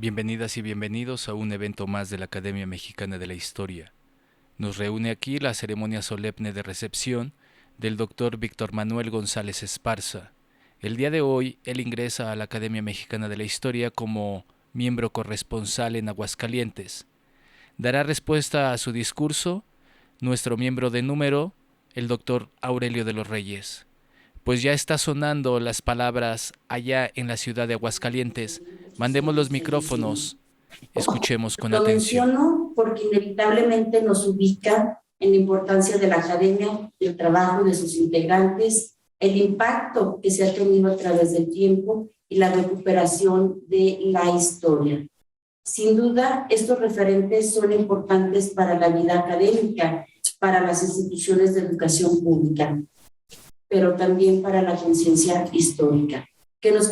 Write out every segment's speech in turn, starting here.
Bienvenidas y bienvenidos a un evento más de la Academia Mexicana de la Historia. Nos reúne aquí la ceremonia solemne de recepción del doctor Víctor Manuel González Esparza. El día de hoy, él ingresa a la Academia Mexicana de la Historia como miembro corresponsal en Aguascalientes. Dará respuesta a su discurso nuestro miembro de número, el doctor Aurelio de los Reyes. Pues ya está sonando las palabras allá en la ciudad de Aguascalientes. Mandemos los micrófonos, escuchemos con Lo atención. menciono porque inevitablemente nos ubica en la importancia de la academia, del trabajo de sus integrantes, el impacto que se ha tenido a través del tiempo y la recuperación de la historia. Sin duda, estos referentes son importantes para la vida académica, para las instituciones de educación pública, pero también para la conciencia histórica, que nos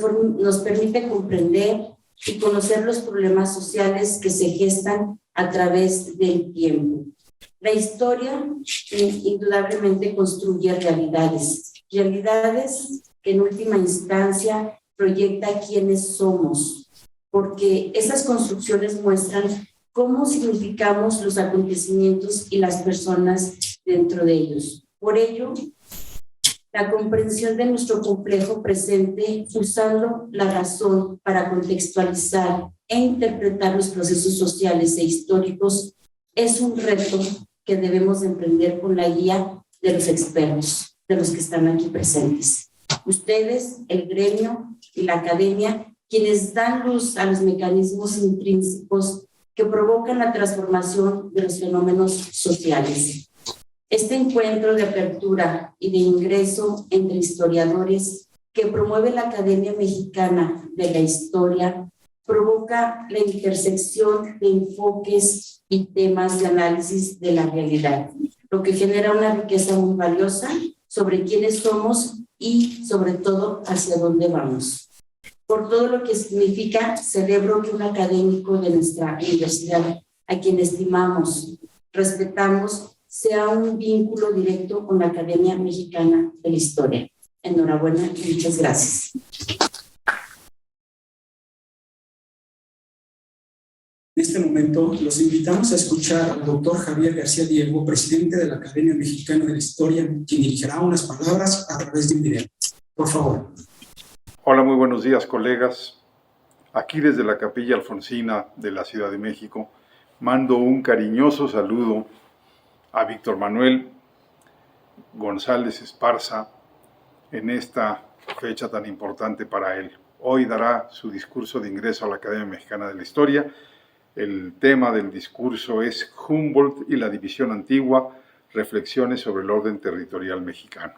permite comprender y conocer los problemas sociales que se gestan a través del tiempo. La historia indudablemente construye realidades que en última instancia proyecta quiénes somos, porque esas construcciones muestran cómo significamos los acontecimientos y las personas dentro de ellos. Por ello, la comprensión de nuestro complejo presente, usando la razón para contextualizar e interpretar los procesos sociales e históricos, es un reto que debemos emprender con la guía de los expertos, de los que están aquí presentes. Ustedes, el gremio y la academia, quienes dan luz a los mecanismos intrínsecos que provocan la transformación de los fenómenos sociales. Este encuentro de apertura y de ingreso entre historiadores que promueve la Academia Mexicana de la Historia provoca la intersección de enfoques y temas de análisis de la realidad, lo que genera una riqueza muy valiosa sobre quiénes somos y sobre todo hacia dónde vamos. Por todo lo que significa, celebro que un académico de nuestra universidad, a quien estimamos, respetamos, sea un vínculo directo con la Academia Mexicana de la Historia. Enhorabuena y muchas gracias. En este momento los invitamos a escuchar al doctor Javier García Diego, presidente de la Academia Mexicana de la Historia, quien dirigirá unas palabras a través de un video. Por favor. Hola, muy buenos días, colegas. Aquí desde la Capilla Alfonsina de la Ciudad de México, mando un cariñoso saludo a Víctor Manuel González Esparza en esta fecha tan importante para él. Hoy dará su discurso de ingreso a la Academia Mexicana de la Historia. El tema del discurso es Humboldt y la división antigua, reflexiones sobre el orden territorial mexicano.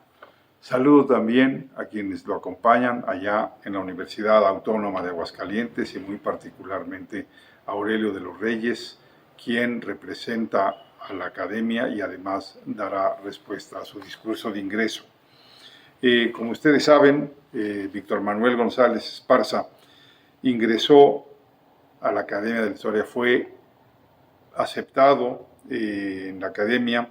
Saludo también a quienes lo acompañan allá en la Universidad Autónoma de Aguascalientes y muy particularmente a Aurelio de los Reyes, quien representa a la academia y además dará respuesta a su discurso de ingreso. Como ustedes saben, Víctor Manuel González Esparza ingresó a la Academia de la Historia, fue aceptado en la academia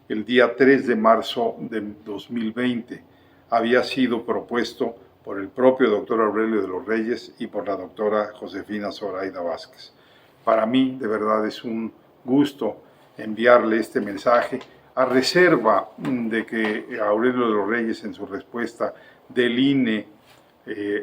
el día 3 de marzo de 2020. Había sido propuesto por el propio doctor Aurelio de los Reyes y por la doctora Josefina Zoraida Vázquez. Para mí, de verdad, es un gusto enviarle este mensaje a reserva de que Aurelio de los Reyes en su respuesta deline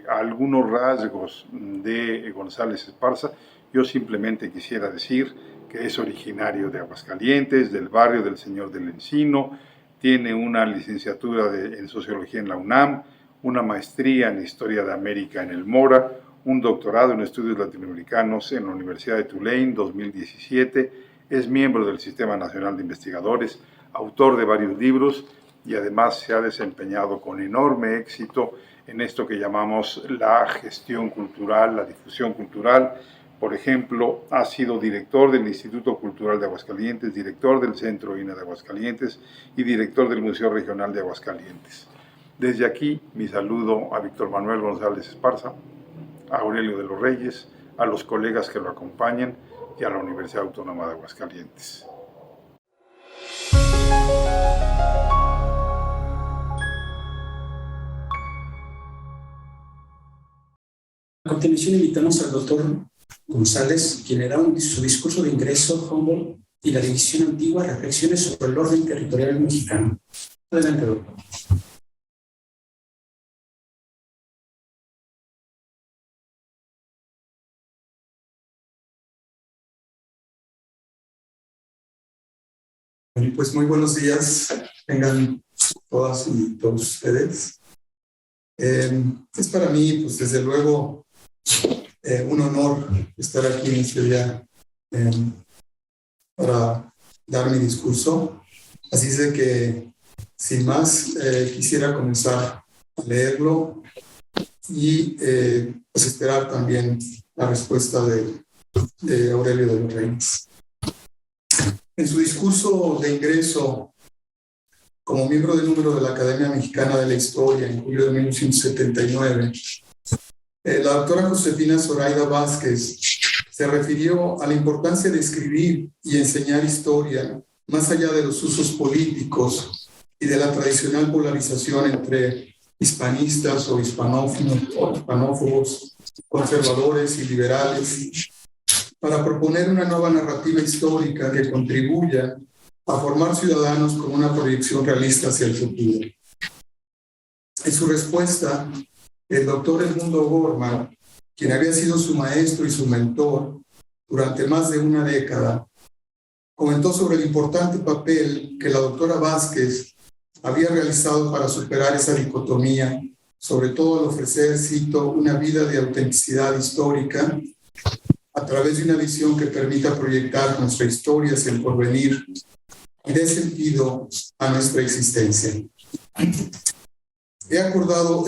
algunos rasgos de González Esparza. Yo simplemente quisiera decir que es originario de Aguascalientes, del barrio del Señor del Encino, tiene una licenciatura en Sociología en la UNAM, una maestría en Historia de América en el Mora, un doctorado en Estudios Latinoamericanos en la Universidad de Tulane 2017, es miembro del Sistema Nacional de Investigadores, autor de varios libros y además se ha desempeñado con enorme éxito en esto que llamamos la gestión cultural, la difusión cultural. Por ejemplo, ha sido director del Instituto Cultural de Aguascalientes, director del Centro INA de Aguascalientes y director del Museo Regional de Aguascalientes. Desde aquí, mi saludo a Víctor Manuel González Esparza, a Aurelio de los Reyes, a los colegas que lo acompañan y a la Universidad Autónoma de Aguascalientes. A continuación invitamos al doctor González, quien le da su discurso de ingreso, Humboldt y la división antigua, reflexiones sobre el orden territorial mexicano. Adelante, doctor. Pues muy buenos días, tengan todas y todos ustedes. Es para mí, pues desde luego, un honor estar aquí en este día para dar mi discurso. Así es de que, sin más, quisiera comenzar a leerlo y pues esperar también la respuesta de Aurelio de los Reyes. En su discurso de ingreso como miembro del número de la Academia Mexicana de la Historia en julio de 1979, la doctora Josefina Zoraida Vázquez se refirió a la importancia de escribir y enseñar historia más allá de los usos políticos y de la tradicional polarización entre hispanistas o hispanófobos, conservadores y liberales, para proponer una nueva narrativa histórica que contribuya a formar ciudadanos con una proyección realista hacia el futuro. En su respuesta, el doctor Edmundo Gorman, quien había sido su maestro y su mentor durante más de una década, comentó sobre el importante papel que la doctora Vázquez había realizado para superar esa dicotomía, sobre todo al ofrecer, cito, una vida de autenticidad histórica a través de una visión que permita proyectar nuestra historia hacia el porvenir y dé sentido a nuestra existencia. He recordado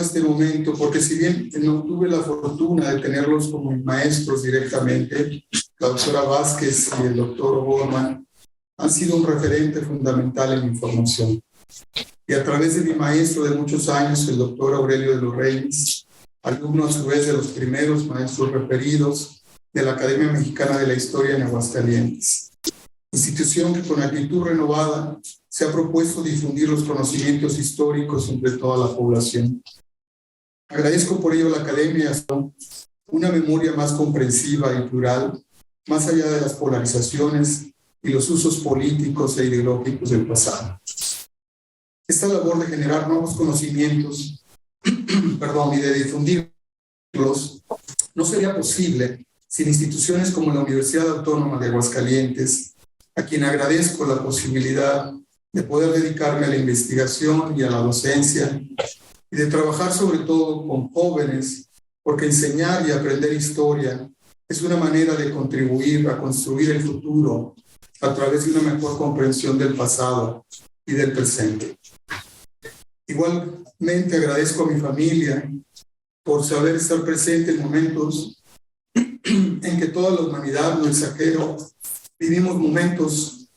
este momento porque si bien no tuve la fortuna de tenerlos como maestros directamente, la doctora Vázquez y el doctor Gorman han sido un referente fundamental en mi formación. Y a través de mi maestro de muchos años, el doctor Aurelio de los Reyes, alumno a su vez de los primeros maestros referidos de la Academia Mexicana de la Historia en Aguascalientes, institución que con actitud renovada se ha propuesto difundir los conocimientos históricos entre toda la población. Agradezco por ello a la Academia una memoria más comprensiva y plural, más allá de las polarizaciones y los usos políticos e ideológicos del pasado. Esta labor de generar nuevos conocimientos y de difundirlos no sería posible sin instituciones como la Universidad Autónoma de Aguascalientes, a quien agradezco la posibilidad de poder dedicarme a la investigación y a la docencia y de trabajar sobre todo con jóvenes, porque enseñar y aprender historia es una manera de contribuir a construir el futuro a través de una mejor comprensión del pasado y del presente. Igualmente agradezco a mi familia por saber estar presente en momentos en que toda la humanidad, no exagero, vivimos momentos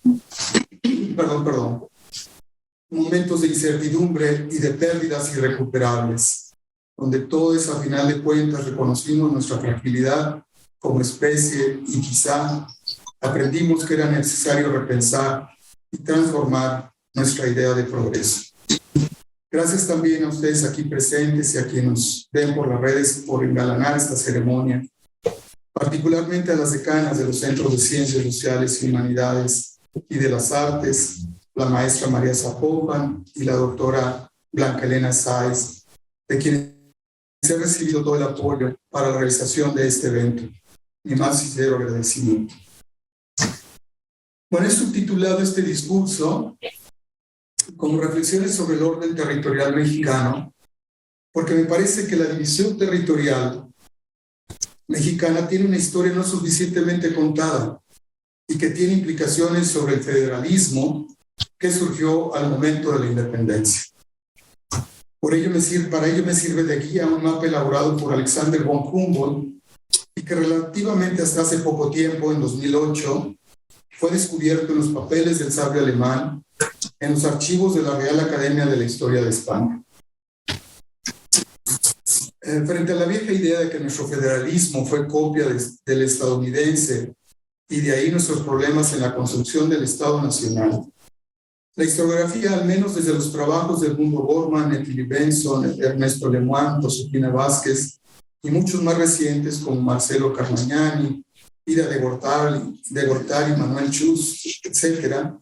de incertidumbre y de pérdidas irrecuperables, donde todos a final de cuentas reconocimos nuestra fragilidad como especie y quizá aprendimos que era necesario repensar y transformar nuestra idea de progreso. Gracias también a ustedes aquí presentes y a quienes nos ven por las redes por engalanar esta ceremonia, particularmente a las decanas de los Centros de Ciencias Sociales y Humanidades y de las Artes, la maestra María Zapopan y la doctora Blanca Elena Sáez, de quienes he recibido todo el apoyo para la realización de este evento. Mi más sincero agradecimiento. Bueno, he subtitulado este discurso como reflexiones sobre el orden territorial mexicano, porque me parece que la división territorial mexicana tiene una historia no suficientemente contada y que tiene implicaciones sobre el federalismo que surgió al momento de la independencia. Para ello me sirve de guía un mapa elaborado por Alexander von Humboldt y que relativamente hasta hace poco tiempo, en 2008, fue descubierto en los papeles del sabio alemán en los archivos de la Real Academia de la Historia de España. Frente a la vieja idea de que nuestro federalismo fue copia del estadounidense y de ahí nuestros problemas en la construcción del Estado Nacional, la historiografía, al menos desde los trabajos de Edmundo Gorman, Etienne Benson, Ernesto Lemoine, Josefina Vázquez y muchos más recientes como Marcelo Carmagnani, Ida de Gortari, Manuel Chus, etc.,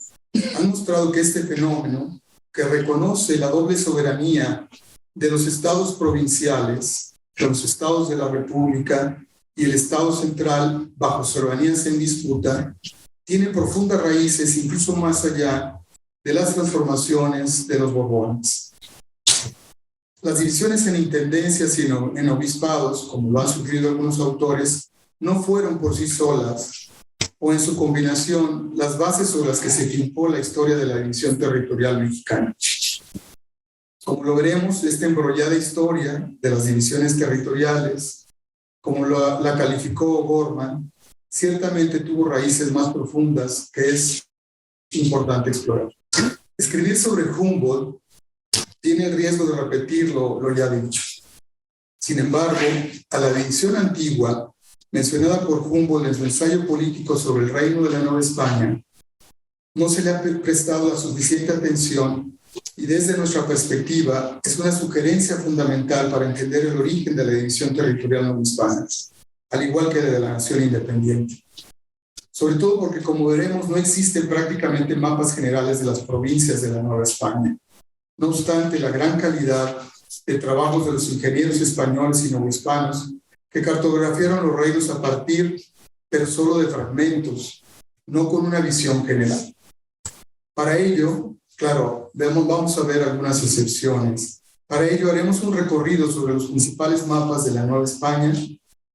han mostrado que este fenómeno, que reconoce la doble soberanía de los estados provinciales, de los estados de la República y el Estado central bajo soberanías en disputa, tiene profundas raíces incluso más allá de las transformaciones de los Borbones. Las divisiones en intendencias y en obispados, como lo han sugerido algunos autores, no fueron por sí solas o en su combinación las bases sobre las que se fincó la historia de la división territorial mexicana. Como lo veremos, esta embrollada historia de las divisiones territoriales, como la calificó Gorman, ciertamente tuvo raíces más profundas que es importante explorar. Escribir sobre Humboldt tiene el riesgo de repetir lo ya dicho. Sin embargo, a la división antigua, mencionada por Humboldt en su ensayo político sobre el reino de la Nueva España, no se le ha prestado la suficiente atención y desde nuestra perspectiva es una sugerencia fundamental para entender el origen de la división territorial novohispana, al igual que de la nación independiente. Sobre todo porque, como veremos, no existen prácticamente mapas generales de las provincias de la Nueva España. No obstante, la gran calidad de trabajos de los ingenieros españoles y novohispanos que cartografiaron los reinos a partir, pero solo de fragmentos, no con una visión general. Para ello, claro, vamos a ver algunas excepciones. Para ello haremos un recorrido sobre los principales mapas de la Nueva España,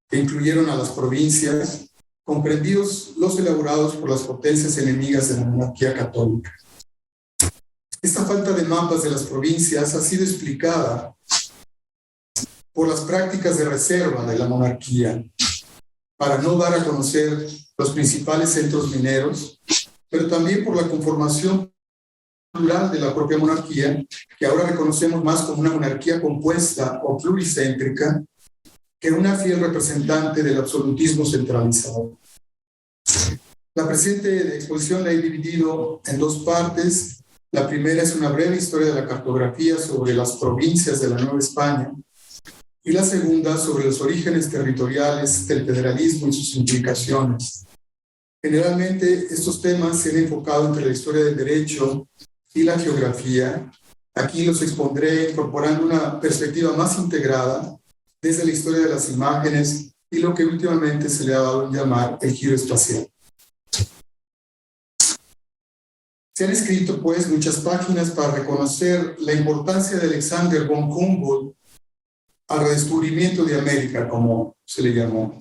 que incluyeron a las provincias, comprendidos los elaborados por las potencias enemigas de la monarquía católica. Esta falta de mapas de las provincias ha sido explicada por las prácticas de reserva de la monarquía para no dar a conocer los principales centros mineros, pero también por la conformación plural de la propia monarquía, que ahora reconocemos más como una monarquía compuesta o pluricéntrica que una fiel representante del absolutismo centralizado. La presente exposición la he dividido en dos partes. La primera es una breve historia de la cartografía sobre las provincias de la Nueva España y la segunda sobre los orígenes territoriales del federalismo y sus implicaciones. Generalmente estos temas se han enfocado entre la historia del derecho y la geografía. Aquí los expondré incorporando una perspectiva más integrada desde la historia de las imágenes y lo que últimamente se le ha dado a llamar el giro espacial. Se han escrito, pues, muchas páginas para reconocer la importancia de Alexander von Humboldt al redescubrimiento de América, como se le llamó,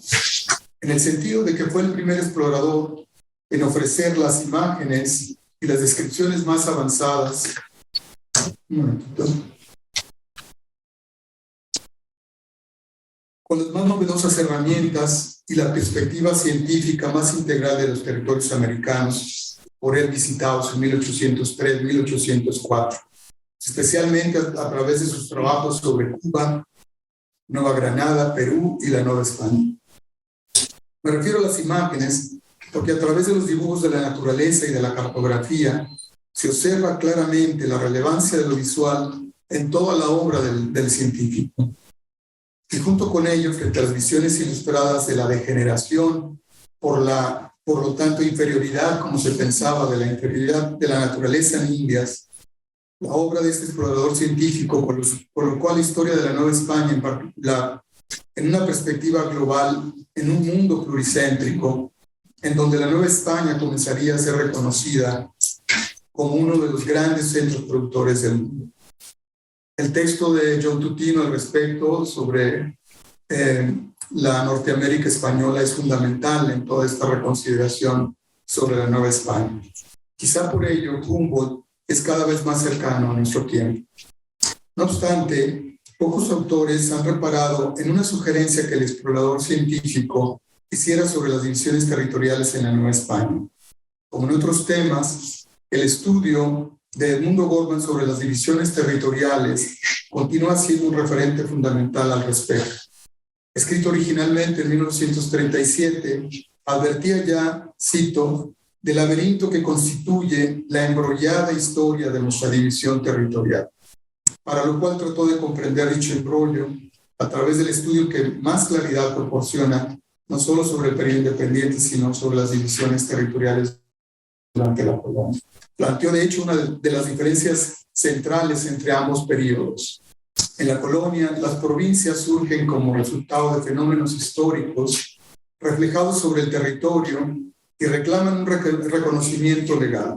en el sentido de que fue el primer explorador en ofrecer las imágenes y las descripciones más avanzadas. Un momentito. Con las más novedosas herramientas y la perspectiva científica más integral de los territorios americanos, por él visitados en 1803-1804, especialmente a través de sus trabajos sobre Cuba, Nueva Granada, Perú y la Nueva España. Me refiero a las imágenes porque a través de los dibujos de la naturaleza y de la cartografía se observa claramente la relevancia de lo visual en toda la obra del científico. Y junto con ello, frente a las visiones ilustradas de la degeneración por lo tanto, inferioridad, como se pensaba, de la inferioridad de la naturaleza en Indias, la obra de este explorador científico, por lo cual la historia de la Nueva España en particular, en una perspectiva global, en un mundo pluricéntrico, en donde la Nueva España comenzaría a ser reconocida como uno de los grandes centros productores del mundo. El texto de John Tutino al respecto sobre la Norteamérica española es fundamental en toda esta reconsideración sobre la Nueva España. Quizá por ello Humboldt es cada vez más cercano a nuestro tiempo. No obstante, pocos autores han reparado en una sugerencia que el explorador científico hiciera sobre las divisiones territoriales en la Nueva España. Como en otros temas, el estudio de Edmundo Gorman sobre las divisiones territoriales continúa siendo un referente fundamental al respecto. Escrito originalmente en 1937, advertía ya, cito, del laberinto que constituye la embrollada historia de nuestra división territorial, para lo cual trató de comprender dicho embrollo a través del estudio que más claridad proporciona, no solo sobre el periodo independiente, sino sobre las divisiones territoriales durante la colonia. Planteó, de hecho, una de las diferencias centrales entre ambos periodos. En la colonia, las provincias surgen como resultado de fenómenos históricos reflejados sobre el territorio y reclaman un reconocimiento legal.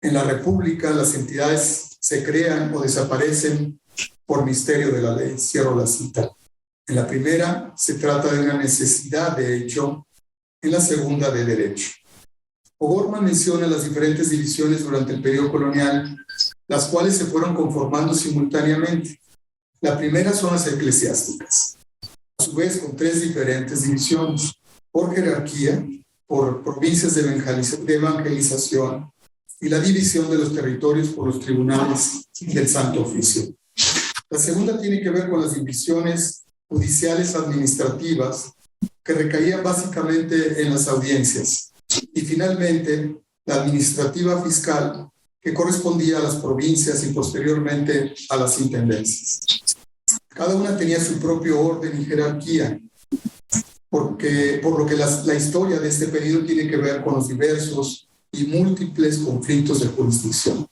En la República, las entidades se crean o desaparecen por misterio de la ley. Cierro la cita. En la primera, se trata de una necesidad de hecho, en la segunda, de derecho. O'Gorman menciona las diferentes divisiones durante el periodo colonial, las cuales se fueron conformando simultáneamente. La primera son las eclesiásticas, a su vez con 3 diferentes divisiones, por jerarquía, por provincias de evangelización y la división de los territorios por los tribunales del Santo Oficio. La segunda tiene que ver con las divisiones judiciales administrativas que recaían básicamente en las audiencias. Y finalmente, la administrativa fiscal, que correspondía a las provincias y posteriormente a las intendencias. Cada una tenía su propio orden y jerarquía, por lo que la historia de este periodo tiene que ver con los diversos y múltiples conflictos de jurisdicción.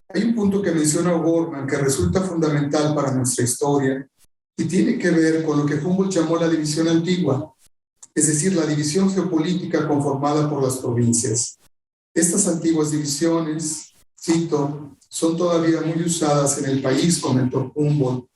Hay un punto que menciona O'Gorman que resulta fundamental para nuestra historia y tiene que ver con lo que Humboldt llamó la división antigua, es decir, la división geopolítica conformada por las provincias. Estas antiguas divisiones, cito, son todavía muy usadas en el país, comentó Humboldt,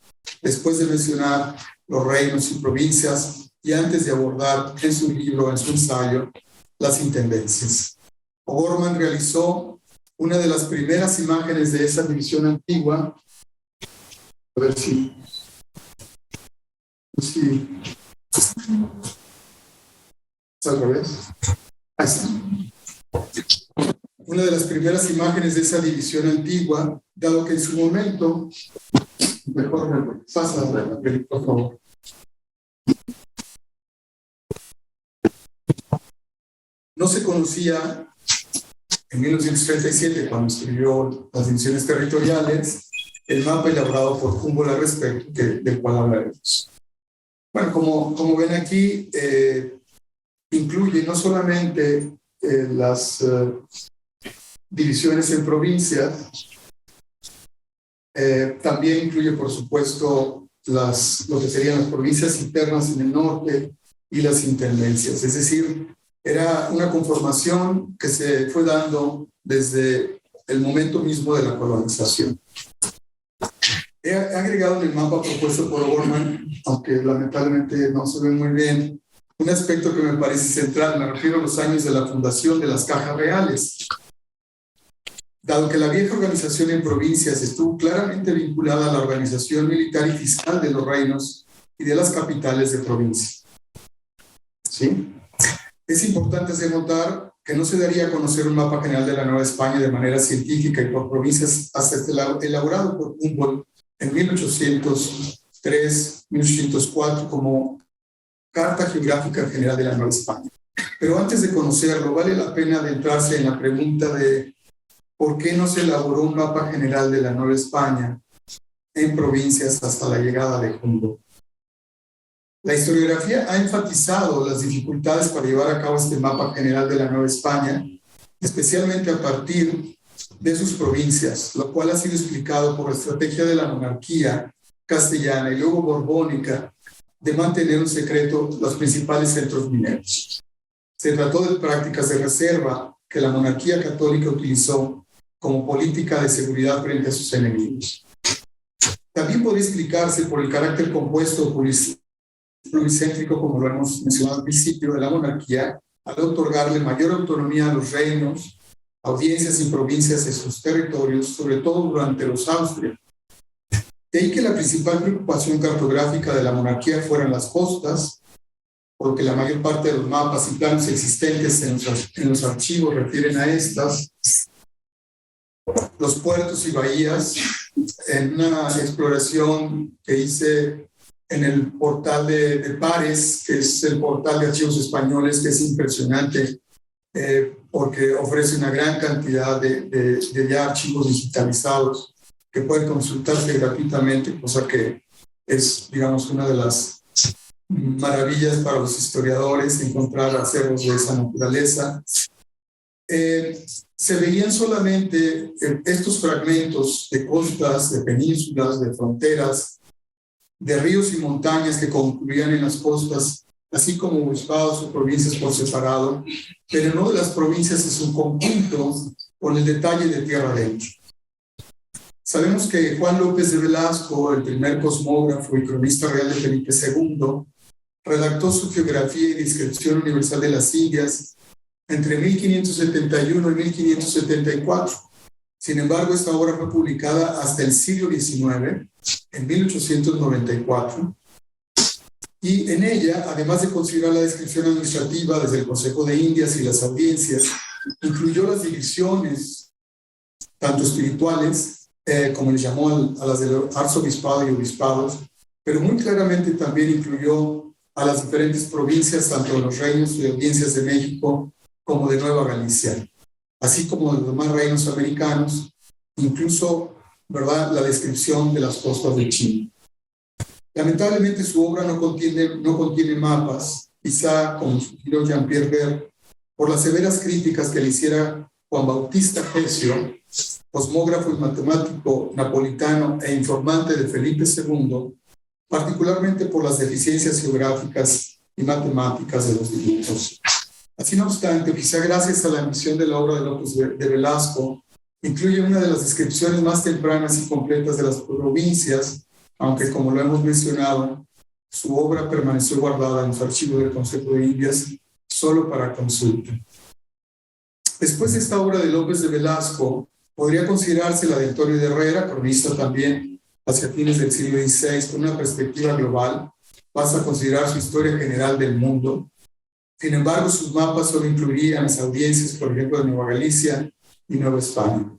después de mencionar los reinos y provincias y antes de abordar en su libro, en su ensayo, las intendencias. O'Gorman realizó una de las primeras imágenes de esa división antigua. A ver si ¿es al revés? Ahí está. Una de las primeras imágenes de esa división antigua, dado que en su momento, mejor pasa, por favor. No se conocía en 1937, cuando escribió las divisiones territoriales, el mapa elaborado por Humboldt al respecto, del cual hablaremos. Bueno, como ven aquí, incluye no solamente las divisiones en provincias, también incluye, por supuesto, lo que serían las provincias internas en el norte y las intendencias. Es decir, era una conformación que se fue dando desde el momento mismo de la colonización. He agregado en el mapa propuesto por O'Gorman, aunque lamentablemente no se ve muy bien, un aspecto que me parece central. Me refiero a los años de la fundación de las cajas reales. Dado que la vieja organización en provincias estuvo claramente vinculada a la organización militar y fiscal de los reinos y de las capitales de provincia. ¿Sí? Es importante hacer notar que no se daría a conocer un mapa general de la Nueva España de manera científica y por provincias hasta elaborado por Humboldt en 1803-1804 como Carta Geográfica General de la Nueva España. Pero antes de conocerlo, vale la pena adentrarse en la pregunta de ¿por qué no se elaboró un mapa general de la Nueva España en provincias hasta la llegada de Humboldt? La historiografía ha enfatizado las dificultades para llevar a cabo este mapa general de la Nueva España, especialmente a partir de sus provincias, lo cual ha sido explicado por la estrategia de la monarquía castellana y luego borbónica de mantener en secreto los principales centros mineros. Se trató de prácticas de reserva que la monarquía católica utilizó como política de seguridad frente a sus enemigos. También podría explicarse por el carácter compuesto pluricéntrico, como lo hemos mencionado al principio, de la monarquía, al otorgarle mayor autonomía a los reinos, audiencias y provincias de sus territorios, sobre todo durante los Austrias. De ahí que la principal preocupación cartográfica de la monarquía fueran las costas, porque la mayor parte de los mapas y planos existentes en los archivos refieren a estas, los puertos y bahías. En una exploración que hice en el portal de Pares, que es el portal de archivos españoles, que es impresionante porque ofrece una gran cantidad de ya archivos digitalizados que pueden consultarse gratuitamente, cosa que es, digamos, una de las maravillas para los historiadores encontrar acervos de esa naturaleza. Se veían solamente estos fragmentos de costas, de penínsulas, de fronteras, de ríos y montañas que concluían en las costas, así como obispados o provincias por separado, pero no de las provincias en su conjunto con el detalle de tierra adentro. Sabemos que Juan López de Velasco, el primer cosmógrafo y cronista real de Felipe II, redactó su Geografía y Descripción Universal de las Indias entre 1571 y 1574. Sin embargo, esta obra fue publicada hasta el siglo XIX, en 1894, y en ella, además de considerar la descripción administrativa desde el Consejo de Indias y las audiencias, incluyó las divisiones, tanto espirituales, como le llamó a las del arzobispado y obispados, pero muy claramente también incluyó a las diferentes provincias, tanto de los reinos y audiencias de México como de Nueva Galicia, así como de los demás reinos americanos, incluso, ¿verdad?, la descripción de las costas de Chile. Lamentablemente su obra no contiene mapas, quizá, como sugirió Jean-Pierre Ver, por las severas críticas que le hiciera Juan Bautista Gesio, cosmógrafo y matemático napolitano e informante de Felipe II, particularmente por las deficiencias geográficas y matemáticas de los dibujos. Así no obstante, quizá gracias a la emisión de la obra de López de Velasco, incluye una de las descripciones más tempranas y completas de las provincias, aunque, como lo hemos mencionado, su obra permaneció guardada en los archivos del Consejo de Indias solo para consulta. Después de esta obra de López de Velasco, podría considerarse la de Antonio de Herrera, cronista también hacia fines del siglo XVI, con una perspectiva global. Basta considerar su historia general del mundo. Sin embargo, sus mapas solo incluirían las audiencias, por ejemplo, de Nueva Galicia y Nueva España.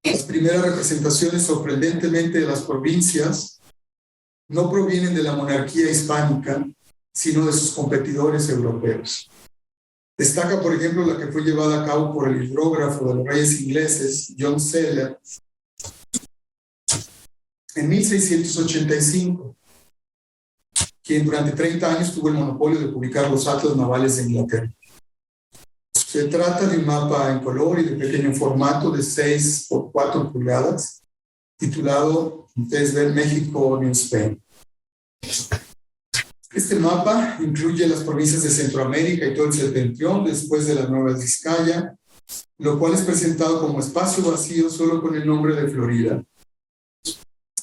Las primeras representaciones, sorprendentemente, de las provincias no provienen de la monarquía hispánica, sino de sus competidores europeos. Destaca, por ejemplo, la que fue llevada a cabo por el hidrógrafo de los reyes ingleses, John Seller, en 1685, quien durante 30 años tuvo el monopolio de publicar los atlas navales de Inglaterra. Se trata de un mapa en color y de pequeño formato de 6 por 4 pulgadas, titulado, ustedes ven, México New Spain. Este mapa incluye las provincias de Centroamérica y todo el septentrión después de la Nueva Vizcaya, lo cual es presentado como espacio vacío solo con el nombre de Florida.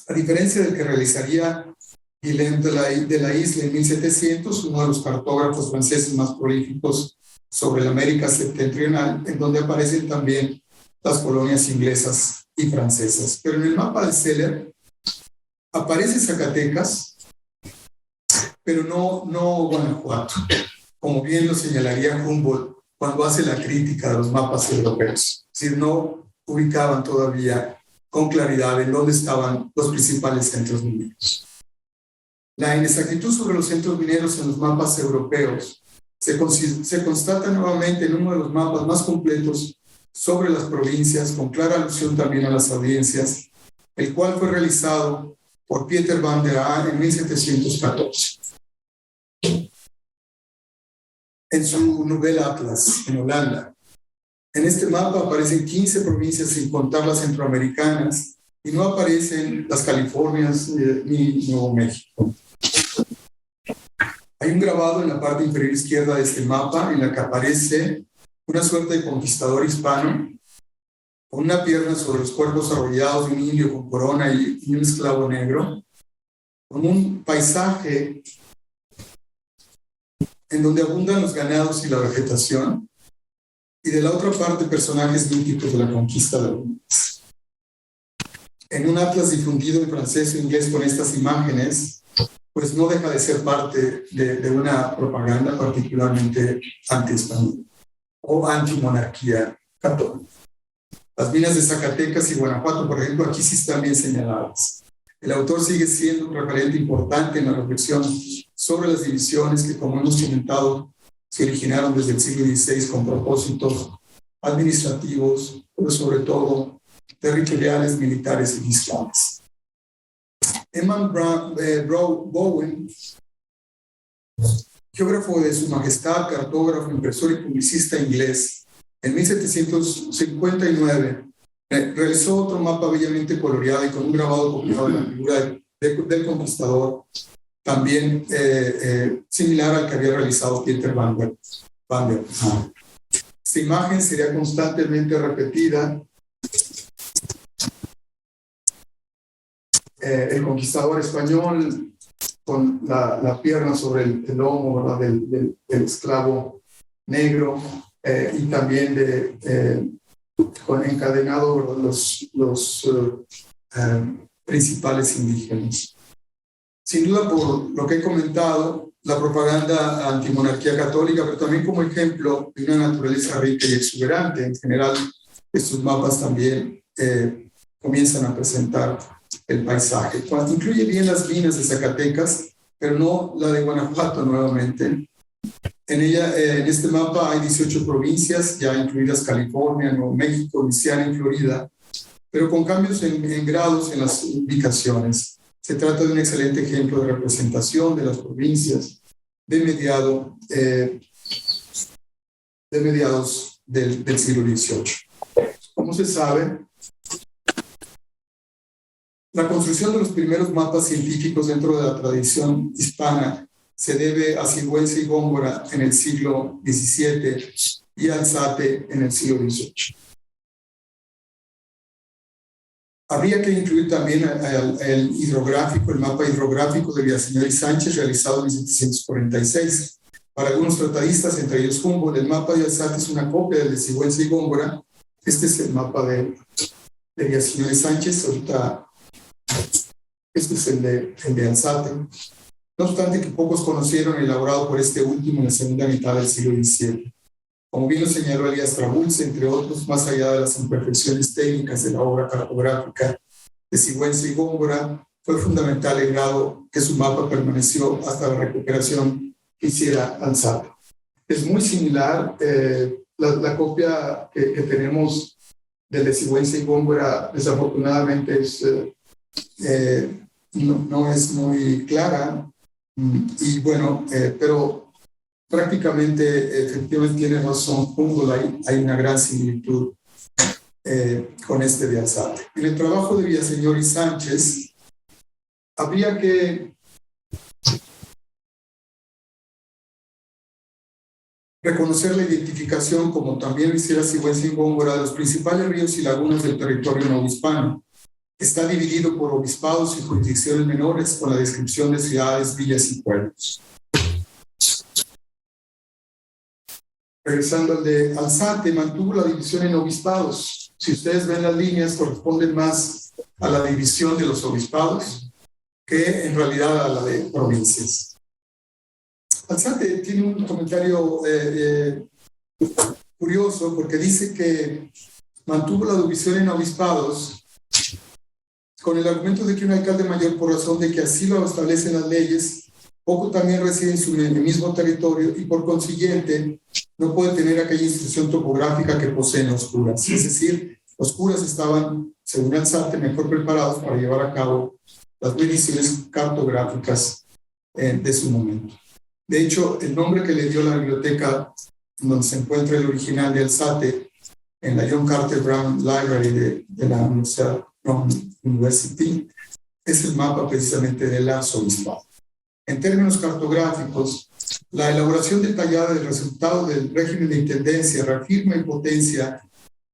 A diferencia del que realizaría Guillaume de la Isla en 1700, uno de los cartógrafos franceses más prolíficos sobre la América septentrional, en donde aparecen también las colonias inglesas y francesas. Pero en el mapa de Seller aparece Zacatecas, pero no Guanajuato, como bien lo señalaría Humboldt cuando hace la crítica de los mapas europeos. Es decir, no ubicaban todavía con claridad en dónde estaban los principales centros mineros. La inexactitud sobre los centros mineros en los mapas europeos se constata nuevamente en uno de los mapas más completos sobre las provincias, con clara alusión también a las audiencias, el cual fue realizado por Pieter van der Aa en 1714. En su novela Atlas, en Holanda. En este mapa aparecen 15 provincias sin contar las centroamericanas y no aparecen las Californias ni Nuevo México. Hay un grabado en la parte inferior izquierda de este mapa en la que aparece una suerte de conquistador hispano con una pierna sobre los cuerpos arrollados de un indio con corona y un esclavo negro, con un paisaje en donde abundan los ganados y la vegetación, y de la otra parte personajes míticos de la conquista de los Indias. En un atlas difundido en francés e inglés con estas imágenes, pues no deja de ser parte de una propaganda particularmente anti-española o anti-monarquía católica. Las minas de Zacatecas y Guanajuato, por ejemplo, aquí sí están bien señaladas. El autor sigue siendo un referente importante en la reflexión sobre las divisiones que, como hemos comentado, se originaron desde el siglo XVI con propósitos administrativos, pero sobre todo territoriales, militares y fiscales. Eman Bowen, geógrafo de Su Majestad, cartógrafo, impresor y publicista inglés, en 1759 realizó otro mapa bellamente coloreado y con un grabado copiado de la figura del conquistador, también similar al que había realizado Pieter van der. Esta imagen sería constantemente repetida. El conquistador español con la pierna sobre el lomo, ¿verdad?, del esclavo negro, y también encadenado, ¿verdad?, los principales indígenas. Sin duda, por lo que he comentado, la propaganda antimonarquía católica, pero también como ejemplo de una naturaleza rica y exuberante. En general, estos mapas también comienzan a presentar el paisaje. Incluye bien las minas de Zacatecas, pero no la de Guanajuato nuevamente. En este mapa hay 18 provincias, ya incluidas California, Nuevo México, Luisiana y Florida, pero con cambios en grados en las ubicaciones. Se trata de un excelente ejemplo de representación de las provincias de mediados del siglo XVIII. Como se sabe, la construcción de los primeros mapas científicos dentro de la tradición hispana se debe a Sigüenza y Góngora en el siglo XVII y Alzate en el siglo XVIII. Habría que incluir también el mapa hidrográfico de Villaseñor y Sánchez, realizado en 1746. Para algunos tratadistas, entre ellos Humboldt, el mapa de Alzate es una copia del de Sigüenza y Góngora. Este es el mapa de Villaseñor y Sánchez. Ahorita, este es el de Alzate. No obstante que pocos conocieron el elaborado por este último en la segunda mitad del siglo XVII. Como bien lo señaló Elías Trabulce, entre otros, más allá de las imperfecciones técnicas de la obra cartográfica de Sigüenza y Góngora, fue fundamental el grado que su mapa permaneció hasta la recuperación que hiciera Alzate. Es muy similar, la copia que tenemos del de Sigüenza y Góngora, desafortunadamente no es muy clara, y bueno, pero prácticamente, efectivamente, tiene razón Humboldt, hay una gran similitud con este de Alzate. En el trabajo de Villaseñor y Sánchez, habría que reconocer la identificación, como también lo hiciera Sigüenza y Góngora, de los principales ríos y lagunas del territorio novohispano. Está dividido por obispados y jurisdicciones menores, con la descripción de ciudades, villas y pueblos. Regresando al de Alzate, mantuvo la división en obispados. Si ustedes ven las líneas, corresponden más a la división de los obispados que en realidad a la de provincias. Alzate tiene un comentario curioso, porque dice que mantuvo la división en obispados con el argumento de que un alcalde mayor, por razón de que así lo establecen las leyes, poco también reside en el mismo territorio y por consiguiente no puede tener aquella institución topográfica que poseen los curas. Es decir, los curas estaban, según Alzate, mejor preparados para llevar a cabo las mediciones cartográficas de su momento. De hecho, el nombre que le dio la biblioteca donde se encuentra el original de Alzate, en la John Carter Brown Library de la Universidad Brown University, es el mapa precisamente del arzobispado. En términos cartográficos, la elaboración detallada del resultado del régimen de intendencia reafirma y potencia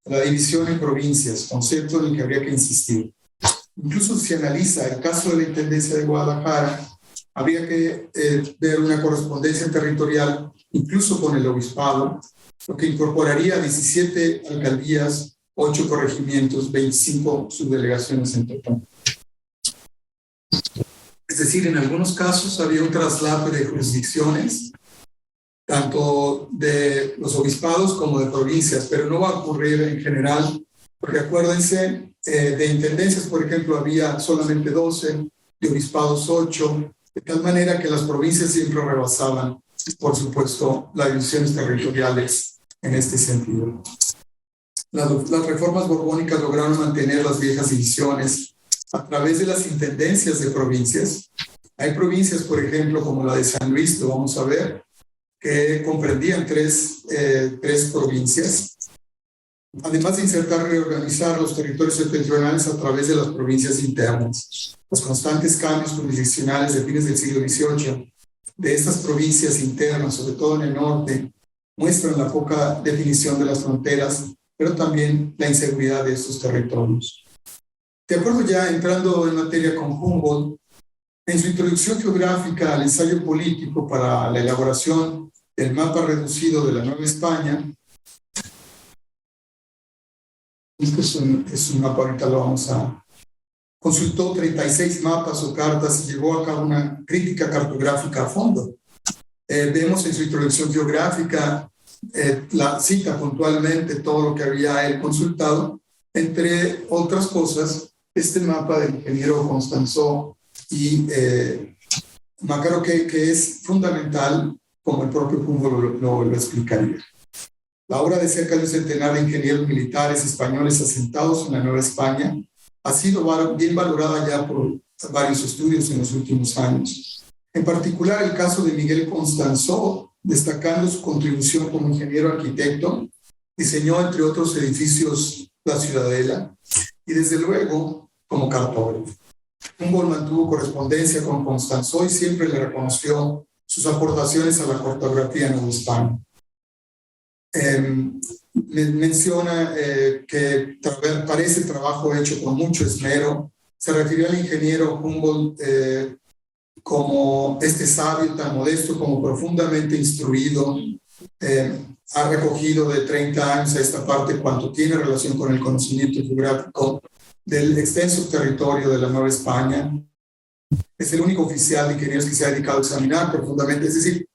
la división en provincias, concepto en el que habría que insistir. Incluso si se analiza el caso de la intendencia de Guadalajara, habría que ver una correspondencia territorial, incluso con el obispado, lo que incorporaría 17 alcaldías, 8 corregimientos, 25 subdelegaciones en total. Es decir, en algunos casos había un traslape de jurisdicciones, tanto de los obispados como de provincias, pero no va a ocurrir en general, porque acuérdense, de intendencias, por ejemplo, había solamente 12, de obispados 8, de tal manera que las provincias siempre rebasaban, por supuesto, las divisiones territoriales en este sentido. Las reformas borbónicas lograron mantener las viejas divisiones, a través de las intendencias de provincias. Hay provincias, por ejemplo, como la de San Luis, lo vamos a ver, que comprendían tres provincias, además de insertar y reorganizar los territorios septentrionales a través de las provincias internas. Los constantes cambios jurisdiccionales de fines del siglo XVIII de estas provincias internas, sobre todo en el norte, muestran la poca definición de las fronteras, pero también la inseguridad de estos territorios. De acuerdo, ya entrando en materia con Humboldt, en su introducción geográfica al ensayo político para la elaboración del mapa reducido de la Nueva España, este es un mapa, ahorita lo vamos a... Consultó 36 mapas o cartas y llevó a cabo una crítica cartográfica a fondo. Vemos en su introducción geográfica, la cita puntualmente todo lo que había él consultado, entre otras cosas, este mapa del ingeniero Constanzó y Mácaro, que es fundamental, como el propio Humboldt lo explicaría. La obra de cerca de un centenar de ingenieros militares españoles asentados en la Nueva España ha sido bien valorada ya por varios estudios en los últimos años. En particular, el caso de Miguel Constanzó, destacando su contribución como ingeniero arquitecto, diseñó, entre otros edificios, la Ciudadela, y desde luego, como cartógrafo. Humboldt mantuvo correspondencia con Constanzó y siempre le reconoció sus aportaciones a la cartografía nueva-hispana. Menciona que parece trabajo hecho con mucho esmero. Se refirió al ingeniero Humboldt como este sabio tan modesto como profundamente instruido. Ha recogido de 30 años a esta parte cuanto tiene relación con el conocimiento geográfico del extenso territorio de la Nueva España. Es el único oficial de ingenieros que se ha dedicado a examinar profundamente, es decir,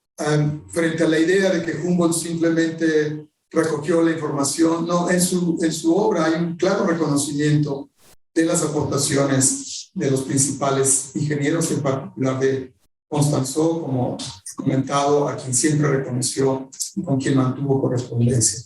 frente a la idea de que Humboldt simplemente recogió la información, no, en su obra hay un claro reconocimiento de las aportaciones de los principales ingenieros, en particular de Constanzó, como he comentado, a quien siempre reconoció y con quien mantuvo correspondencia.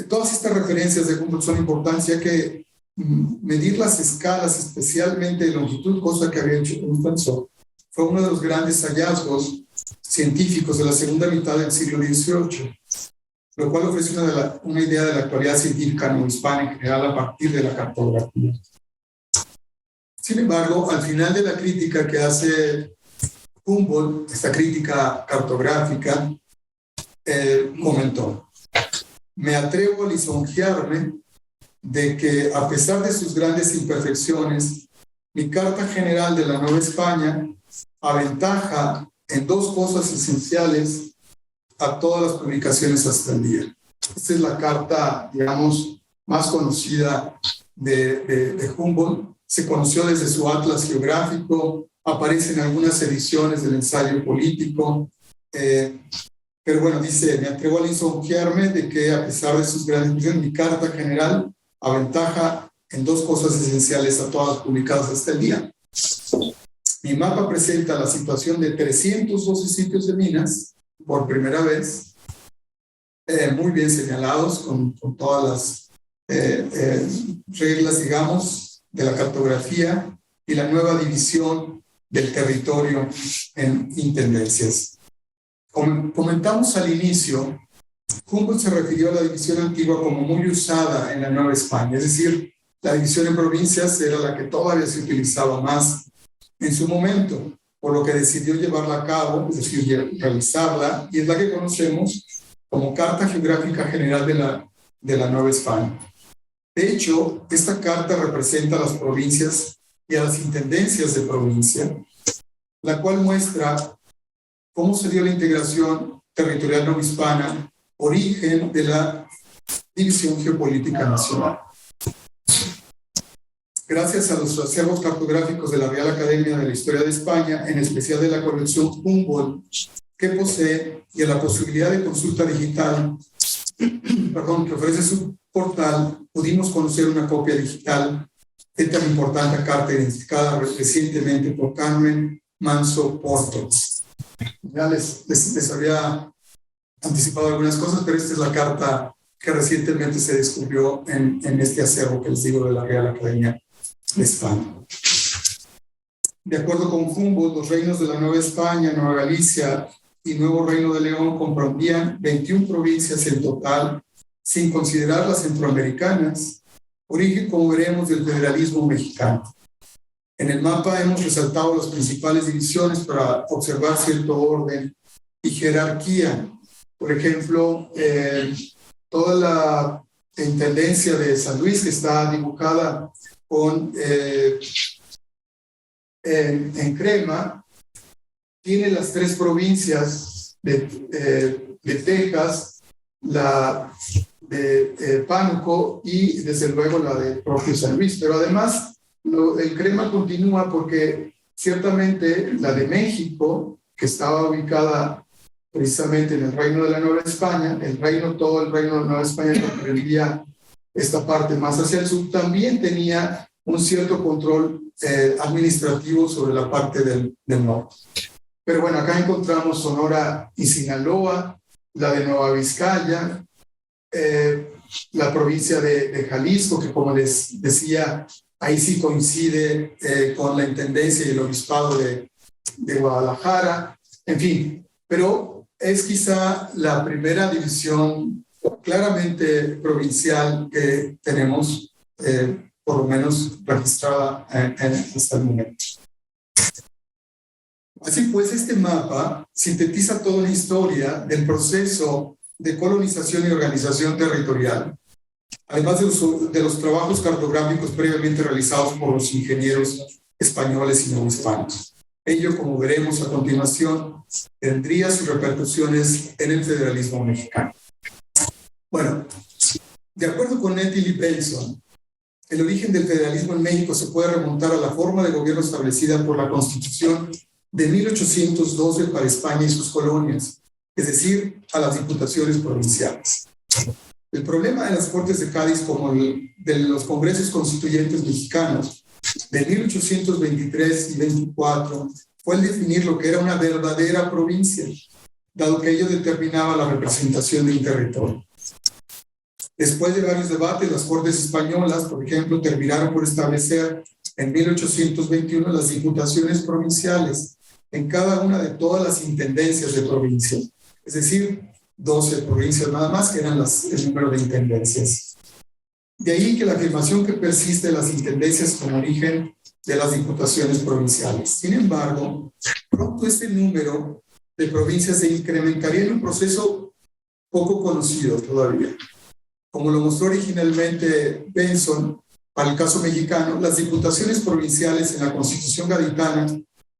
Todas estas referencias de Humboldt son importantes, ya que medir las escalas, especialmente de longitud, cosa que había hecho Constanzó, fue uno de los grandes hallazgos científicos de la segunda mitad del siglo XVIII, lo cual ofrece una idea de la actualidad científica novohispana en general a partir de la cartografía. Sin embargo, al final de la crítica que hace Humboldt, esta crítica cartográfica, comentó: me atrevo a lisonjearme de que, a pesar de sus grandes imperfecciones, mi Carta General de la Nueva España aventaja en dos cosas esenciales a todas las publicaciones hasta el día. Esta es la carta, digamos, más conocida de Humboldt. Se conoció desde su atlas geográfico, aparece en algunas ediciones del ensayo político, pero bueno, dice: me atrevo a lisonjearme de que, a pesar de sus grandes imperfecciones, mi Carta General aventaja en dos cosas esenciales a todas las publicadas hasta el día. Mi mapa presenta la situación de 312 sitios de minas, por primera vez, muy bien señalados, con todas las reglas, digamos, de la cartografía y la nueva división del territorio en intendencias. Como comentamos al inicio, Humboldt se refirió a la división antigua como muy usada en la Nueva España, es decir, la división en provincias era la que todavía se utilizaba más en su momento, por lo que decidió llevarla a cabo, es decir, realizarla, y es la que conocemos como Carta Geográfica General de la Nueva España. De hecho, esta carta representa a las provincias y a las intendencias de provincia, la cual muestra cómo se dio la integración territorial novohispana, origen de la división geopolítica nacional. Gracias a los acervos cartográficos de la Real Academia de la Historia de España, en especial de la colección Humboldt que posee, y a la posibilidad de consulta digital que ofrece su portal, pudimos conocer una copia digital de tan importante carta identificada recientemente por Carmen Manso Porto. Ya les había anticipado algunas cosas, pero esta es la carta que recientemente se descubrió en este acervo que les digo de la Real Academia España. De acuerdo con Humboldt, los reinos de la Nueva España, Nueva Galicia y Nuevo Reino de León comprendían 21 provincias en total, sin considerar las centroamericanas, origen, como veremos, del federalismo mexicano. En el mapa hemos resaltado las principales divisiones para observar cierto orden y jerarquía. Por ejemplo, toda la intendencia de San Luis, que está dibujada en crema, tiene las 3 provincias de Texas, la de Pánuco y desde luego la de propio San Luis. Pero además el crema continúa porque ciertamente la de México, que estaba ubicada precisamente en el Reino de la Nueva España, todo el Reino de la Nueva España comprendía esta parte más hacia el sur, también tenía un cierto control administrativo sobre la parte del norte. Pero bueno, acá encontramos Sonora y Sinaloa, la de Nueva Vizcaya, la provincia de Jalisco, que como les decía, ahí sí coincide con la intendencia y el obispado de Guadalajara, en fin, pero es quizá la primera división claramente provincial que tenemos, por lo menos registrada hasta el momento. Así pues, este mapa sintetiza toda la historia del proceso de colonización y organización territorial, además de los trabajos cartográficos previamente realizados por los ingenieros españoles y novohispanos. Ello, como veremos a continuación, tendría sus repercusiones en el federalismo mexicano. Bueno, de acuerdo con Nettil y Benson, el origen del federalismo en México se puede remontar a la forma de gobierno establecida por la Constitución de 1812 para España y sus colonias, es decir, a las diputaciones provinciales. El problema de las Cortes de Cádiz, como el de los congresos constituyentes mexicanos de 1823 y 24, fue el definir lo que era una verdadera provincia, dado que ello determinaba la representación de un territorio. Después de varios debates, las Cortes españolas, por ejemplo, terminaron por establecer en 1821 las diputaciones provinciales en cada una de todas las intendencias de provincia, es decir, 12 provincias nada más, que eran el número de intendencias. De ahí que la afirmación que persiste de las intendencias como origen de las diputaciones provinciales. Sin embargo, pronto este número de provincias se incrementaría en un proceso poco conocido todavía. Como lo mostró originalmente Benson, para el caso mexicano, las diputaciones provinciales en la Constitución gaditana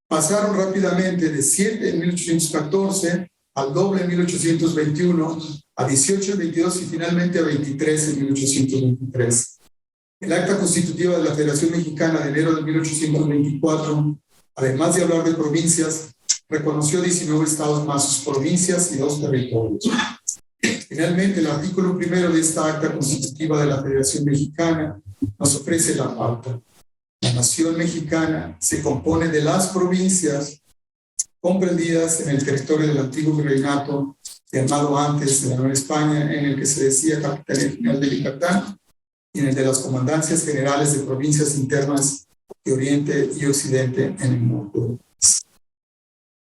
pasaron rápidamente de 7 en 1814 al doble en 1821, a 18 en 22 y finalmente a 23 en 1823. El Acta Constitutiva de la Federación Mexicana de enero de 1824, además de hablar de provincias, reconoció 19 estados más sus provincias y 2 territorios. Finalmente, el artículo 1 de esta Acta Constitutiva de la Federación Mexicana nos ofrece la pauta. La nación mexicana se compone de las provincias comprendidas en el territorio del antiguo virreinato, llamado antes de la Nueva España, en el que se decía Capitanía General de Yucatán, y en el de las comandancias generales de provincias internas de Oriente y Occidente en el norte.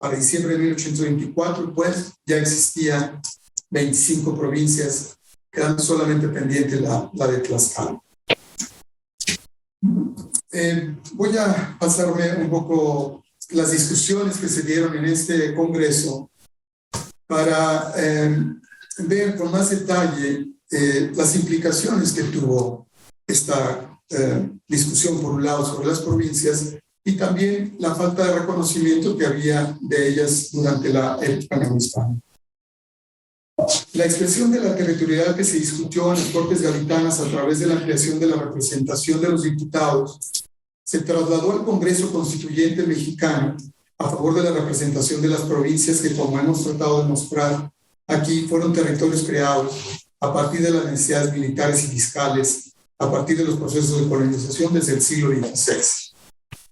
Para diciembre de 1824, pues, ya existían 25 provincias, quedando solamente pendiente la de Tlaxcala. Voy a pasarme un poco las discusiones que se dieron en este congreso para ver con más detalle las implicaciones que tuvo esta discusión, por un lado, sobre las provincias y también la falta de reconocimiento que había de ellas durante la época neohispana. La expresión de la territorialidad que se discutió en las Cortes Gaditanas a través de la ampliación de la representación de los diputados se trasladó al Congreso Constituyente Mexicano a favor de la representación de las provincias que, como hemos tratado de mostrar aquí, fueron territorios creados a partir de las necesidades militares y fiscales, a partir de los procesos de colonización desde el siglo XVI.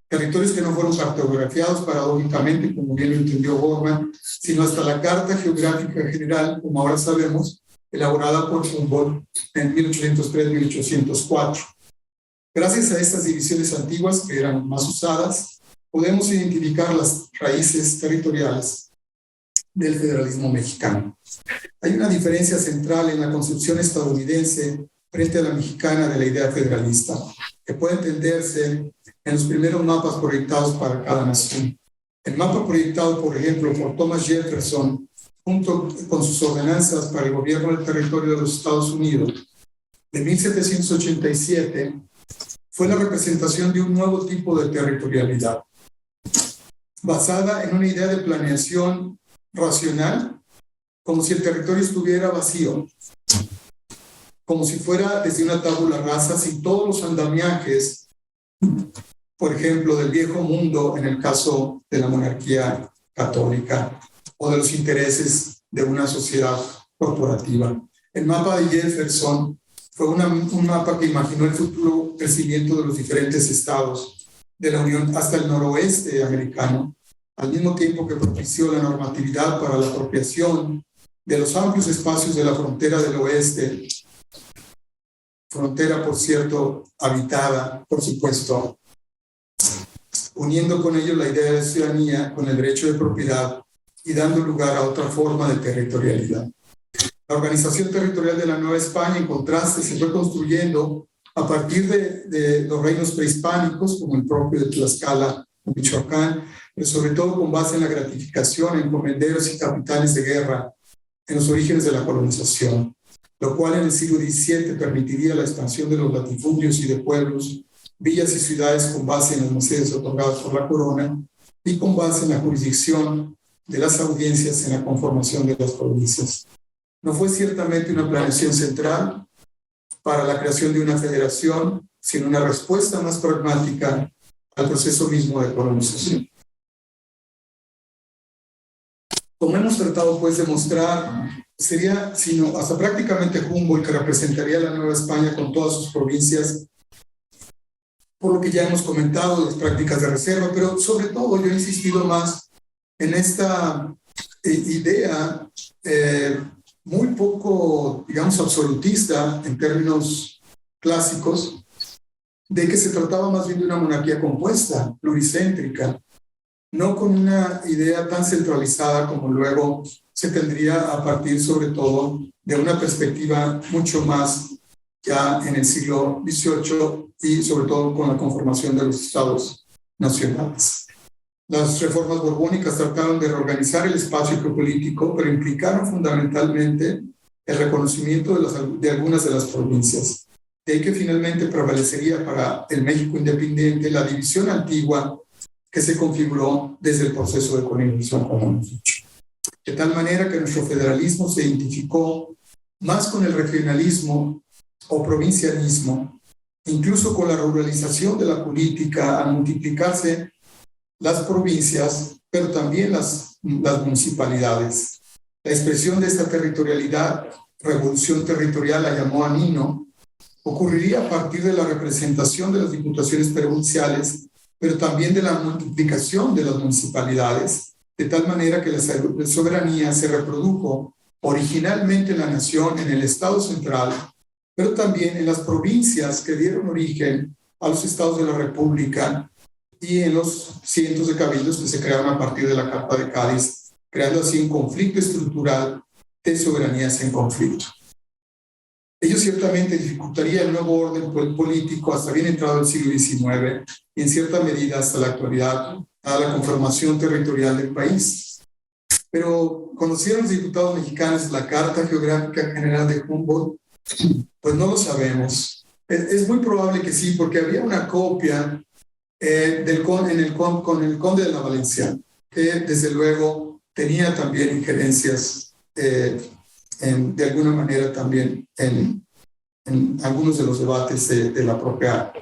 Territorios que no fueron cartografiados paradójicamente, como bien lo entendió Borman, sino hasta la Carta Geográfica General, como ahora sabemos, elaborada por Humboldt en 1803-1804. Gracias a estas divisiones antiguas que eran más usadas, podemos identificar las raíces territoriales del federalismo mexicano. Hay una diferencia central en la concepción estadounidense frente a la mexicana de la idea federalista, que puede entenderse en los primeros mapas proyectados para cada nación. El mapa proyectado, por ejemplo, por Thomas Jefferson, junto con sus ordenanzas para el gobierno del territorio de los Estados Unidos, de 1787, fue la representación de un nuevo tipo de territorialidad, basada en una idea de planeación racional, como si el territorio estuviera vacío, como si fuera desde una tabula rasa, sin todos los andamiajes, por ejemplo, del viejo mundo, en el caso de la monarquía católica, o de los intereses de una sociedad corporativa. El mapa de Jefferson fue un mapa que imaginó el futuro crecimiento de los diferentes estados de la Unión hasta el noroeste americano, al mismo tiempo que propició la normatividad para la apropiación de los amplios espacios de la frontera del oeste, frontera, por cierto, habitada, por supuesto, uniendo con ello la idea de ciudadanía con el derecho de propiedad y dando lugar a otra forma de territorialidad. La organización territorial de la Nueva España, en contraste, se fue construyendo a partir de los reinos prehispánicos, como el propio de Tlaxcala, Michoacán, pero sobre todo con base en la gratificación en comenderos y capitanes de guerra en los orígenes de la colonización, lo cual en el siglo XVII permitiría la expansión de los latifundios y de pueblos, villas y ciudades con base en las mercedes otorgadas por la corona y con base en la jurisdicción de las audiencias en la conformación de las provincias. No fue ciertamente una planeación central para la creación de una federación, sino una respuesta más pragmática al proceso mismo de colonización. Como hemos tratado pues de mostrar, sería sino hasta prácticamente Humboldt que representaría la Nueva España con todas sus provincias, por lo que ya hemos comentado, las prácticas de reserva, pero sobre todo yo he insistido más en esta idea muy poco, digamos, absolutista en términos clásicos, de que se trataba más bien de una monarquía compuesta, pluricéntrica, no con una idea tan centralizada como luego se tendría a partir sobre todo de una perspectiva mucho más ya en el siglo XVIII y sobre todo con la conformación de los estados nacionales. Las reformas borbónicas trataron de reorganizar el espacio geopolítico, pero implicaron fundamentalmente el reconocimiento de algunas de las provincias. De ahí que finalmente prevalecería para el México independiente la división antigua que se configuró desde el proceso de colonización, como hemos dicho. De tal manera que nuestro federalismo se identificó más con el regionalismo o provincialismo, incluso con la ruralización de la política al multiplicarse las provincias, pero también las municipalidades. La expresión de esta territorialidad, revolución territorial, la llamó Anino, ocurriría a partir de la representación de las diputaciones provinciales, pero también de la multiplicación de las municipalidades, de tal manera que la soberanía se reprodujo originalmente en la nación, en el Estado central, pero también en las provincias que dieron origen a los estados de la República y en los cientos de cabildos que se crearon a partir de la Carta de Cádiz, creando así un conflicto estructural de soberanías en conflicto. Ello ciertamente dificultaría el nuevo orden político hasta bien entrado el siglo XIX y en cierta medida hasta la actualidad, a la conformación territorial del país. Pero ¿conocieron los diputados mexicanos la Carta Geográfica General de Humboldt? Pues no lo sabemos. Es muy probable que sí, porque había una copia con el conde de la Valenciana, que desde luego tenía también injerencias de alguna manera también en algunos de los debates de la propia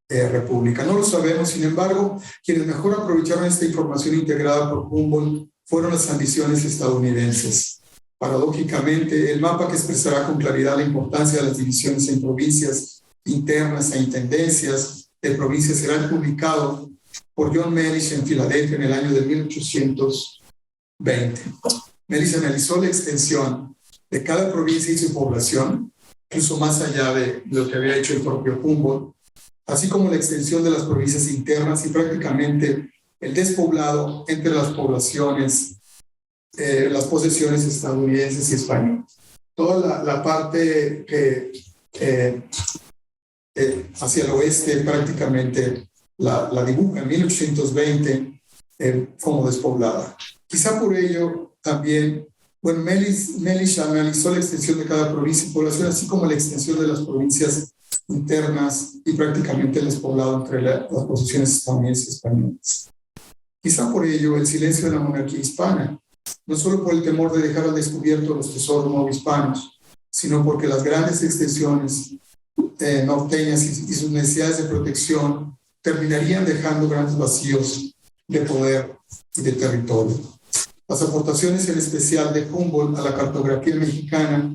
República. No lo sabemos, sin embargo, quienes mejor aprovecharon esta información integrada por Humboldt fueron las ambiciones estadounidenses. Paradójicamente, el mapa que expresará con claridad la importancia de las divisiones en provincias internas e intendencias de provincias será publicado por John Mellish en Filadelfia en el año de 1820. Mellish analizó la extensión de cada provincia y su población, incluso más allá de lo que había hecho el propio Humboldt, así como la extensión de las provincias internas y prácticamente el despoblado entre las poblaciones, las posesiones estadounidenses y españolas. Toda la parte hacia el oeste prácticamente la dibuja en 1820 como despoblada. Quizá por ello también, bueno, Mellish analizó la extensión de cada provincia y población, así como la extensión de las provincias internas y prácticamente el despoblado entre las posesiones estadounidenses y españolas. Quizá por ello el silencio de la monarquía hispana, no solo por el temor de dejar al descubierto los tesoros novohispanos, sino porque las grandes extensiones norteñas y sus necesidades de protección terminarían dejando grandes vacíos de poder y de territorio. Las aportaciones en especial de Humboldt a la cartografía mexicana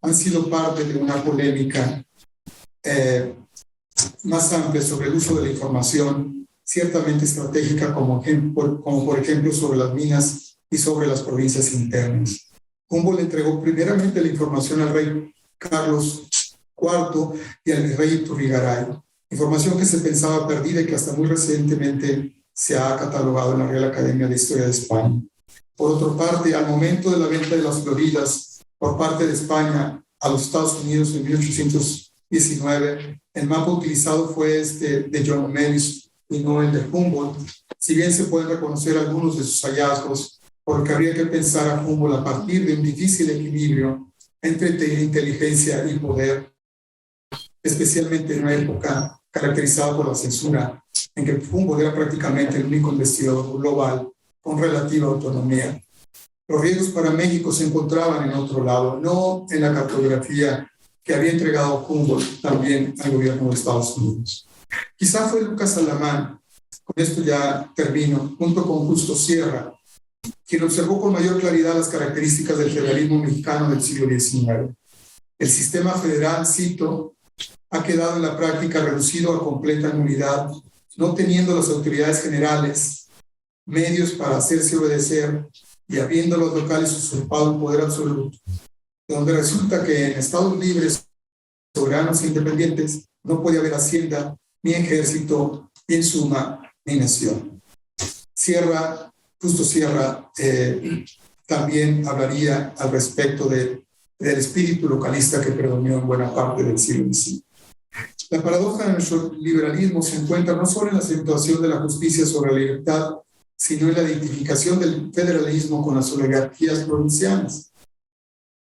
han sido parte de una polémica más amplia sobre el uso de la información, ciertamente estratégica, como por ejemplo sobre las minas y sobre las provincias internas. Humboldt entregó primeramente la información al rey Carlos IV y al virrey Iturrigaray, información que se pensaba perdida y que hasta muy recientemente se ha catalogado en la Real Academia de Historia de España. Por otra parte, al momento de la venta de las Floridas por parte de España a los Estados Unidos en 1819, el mapa utilizado fue de John Mellish y no el de Humboldt. Si bien se pueden reconocer algunos de sus hallazgos, porque habría que pensar a Humboldt a partir de un difícil equilibrio entre inteligencia y poder, especialmente en una época caracterizada por la censura, en que Humboldt era prácticamente el único investigador global con relativa autonomía. Los riesgos para México se encontraban en otro lado, no en la cartografía que había entregado Humboldt también al gobierno de Estados Unidos. Quizá fue Lucas Alamán, con esto ya termino, junto con Justo Sierra, quien observó con mayor claridad las características del federalismo mexicano del siglo XIX. El sistema federal, cito, ha quedado en la práctica reducido a completa nulidad, no teniendo las autoridades generales medios para hacerse obedecer y habiendo los locales usurpado el poder absoluto, donde resulta que en estados libres, soberanos e independientes no puede haber hacienda, ni ejército, y en suma, ni nación. Justo Sierra también hablaría al respecto del espíritu localista que predominó en buena parte del siglo XIX. La paradoja de nuestro liberalismo se encuentra no solo en la acentuación de la justicia sobre la libertad, sino en la identificación del federalismo con las oligarquías provincianas.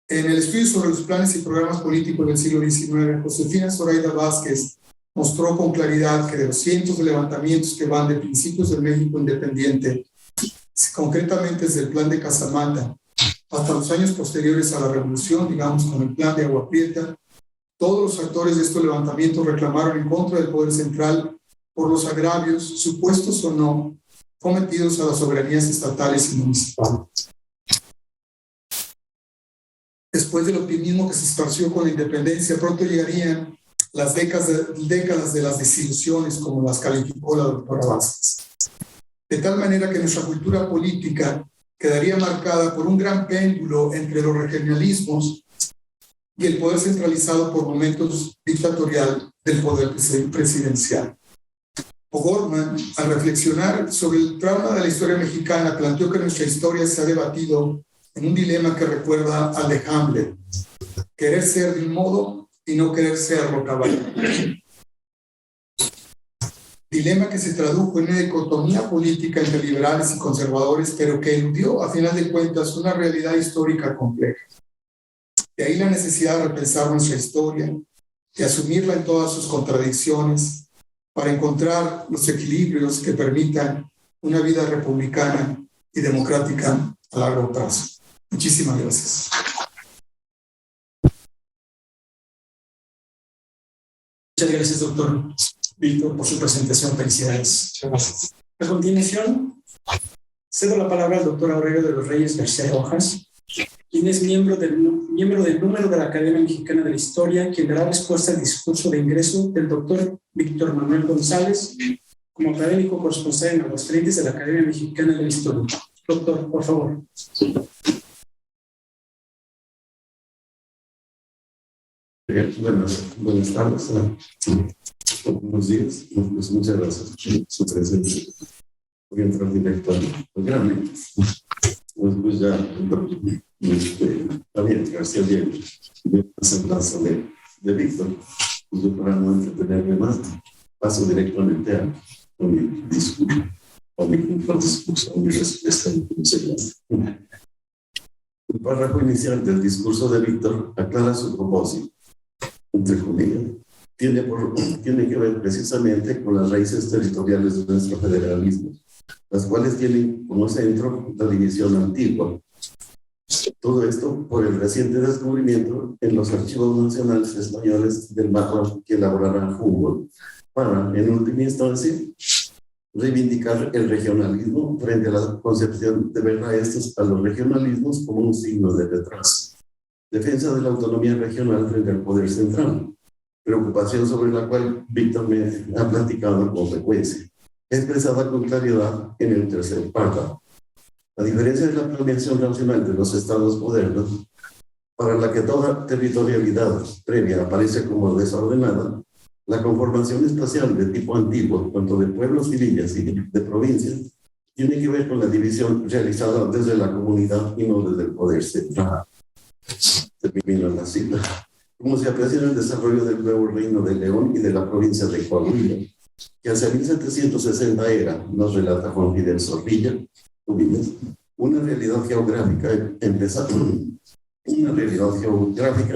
En el estudio sobre los planes y programas políticos del siglo XIX, Josefina Zoraida Vázquez mostró con claridad que de los cientos de levantamientos que van de principios del México independiente, concretamente desde el plan de Casamanda hasta los años posteriores a la revolución, digamos con el plan de Agua Prieta, todos los actores de estos levantamientos reclamaron en contra del poder central por los agravios, supuestos o no, cometidos a las soberanías estatales y municipales. Después del optimismo que se esparció con la independencia, pronto llegarían las décadas de las desilusiones, como las calificó la doctora Vázquez. De tal manera que nuestra cultura política quedaría marcada por un gran péndulo entre los regionalismos y el poder centralizado por momentos dictatorial del poder presidencial. O'Gorman, al reflexionar sobre el trauma de la historia mexicana, planteó que nuestra historia se ha debatido en un dilema que recuerda al de Hamlet: querer ser de un modo y no querer serlo, caballero. Dilema que se tradujo en una dicotomía política entre liberales y conservadores, pero que eludió, a final de cuentas, una realidad histórica compleja. De ahí la necesidad de repensar nuestra historia, de asumirla en todas sus contradicciones, para encontrar los equilibrios que permitan una vida republicana y democrática a largo plazo. Muchísimas gracias. Muchas gracias, doctor Víctor, por su presentación. Felicidades. Muchas gracias. A continuación, cedo la palabra al doctor Aurelio de los Reyes García Rojas, quien es miembro del número de la Academia Mexicana de la Historia, quien dará respuesta al discurso de ingreso del doctor Víctor Manuel González, como académico corresponsal en Aguascalientes de la Academia Mexicana de la Historia. Doctor, por favor. Buenas tardes. Buenos días. Pues muchas gracias por su presencia. Voy a entrar directo al grano. Pues ya, Javier García Diego, de la semblanza de Víctor. Pues yo, para no entretenerme más, paso directamente a mi discurso, a mi respuesta. El párrafo inicial del discurso de Víctor aclara su propósito, entre comillas. Tiene que ver precisamente con las raíces territoriales de nuestro federalismo, las cuales tienen como centro la división antigua. Todo esto por el reciente descubrimiento en los archivos nacionales españoles del mapa que elaborará Humboldt, para, en última instancia, reivindicar el regionalismo frente a la concepción de ver a estos, a los regionalismos, como un signo de retraso. Defensa de la autonomía regional frente al poder central, preocupación sobre la cual Víctor me ha platicado con frecuencia, expresada con claridad en el tercer párrafo. A diferencia de la planeación nacional de los estados modernos, para la que toda territorialidad previa aparece como desordenada, la conformación espacial de tipo antiguo, tanto de pueblos y villas y de provincias, tiene que ver con la división realizada desde la comunidad y no desde el poder central. Termino la cita. Como se aprecia en el desarrollo del nuevo reino de León y de la provincia de Coahuila, que hacia 1760 era, nos relata Juan Fidel Zorrilla, una realidad geográfica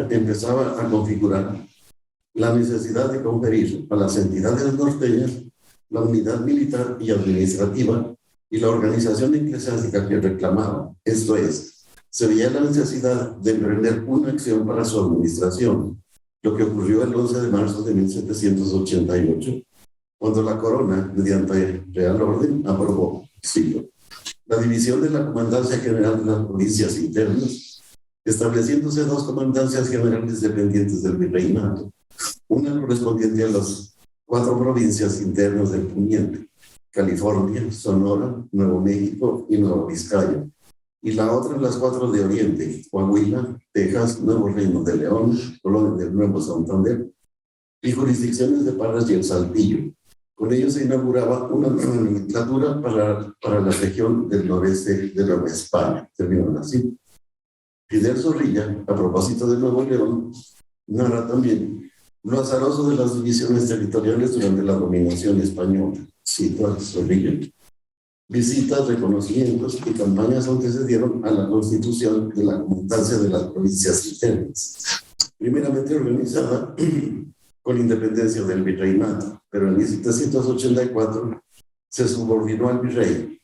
empezaba a configurar la necesidad de conferir a las entidades norteñas la unidad militar y administrativa y la organización eclesiástica que reclamaba. Esto es, se veía la necesidad de emprender una acción para su administración, lo que ocurrió el 11 de marzo de 1788, cuando la corona, mediante Real Orden, aprobó la división de la Comandancia General de las Provincias Internas, estableciéndose dos comandancias generales dependientes del virreinato, una correspondiente a las 4 provincias internas del Poniente, California, Sonora, Nuevo México y Nueva Vizcaya, y la otra las 4 de Oriente, Coahuila, Texas, Nuevo Reino de León, Colonia del Nuevo Santander y jurisdicciones de Parras y el Saltillo. Con ello se inauguraba una nueva nomenclatura para la región del noreste de Nueva España. Terminó así. Fidel Zorrilla, a propósito de Nuevo León, narra también lo azaroso de las divisiones territoriales durante la dominación española. Cita Zorrilla. Visitas, reconocimientos y campañas antecedieron a la constitución de la Comandancia de las Provincias Internas, primeramente organizada con independencia del virreinato, pero en 1784 se subordinó al virrey.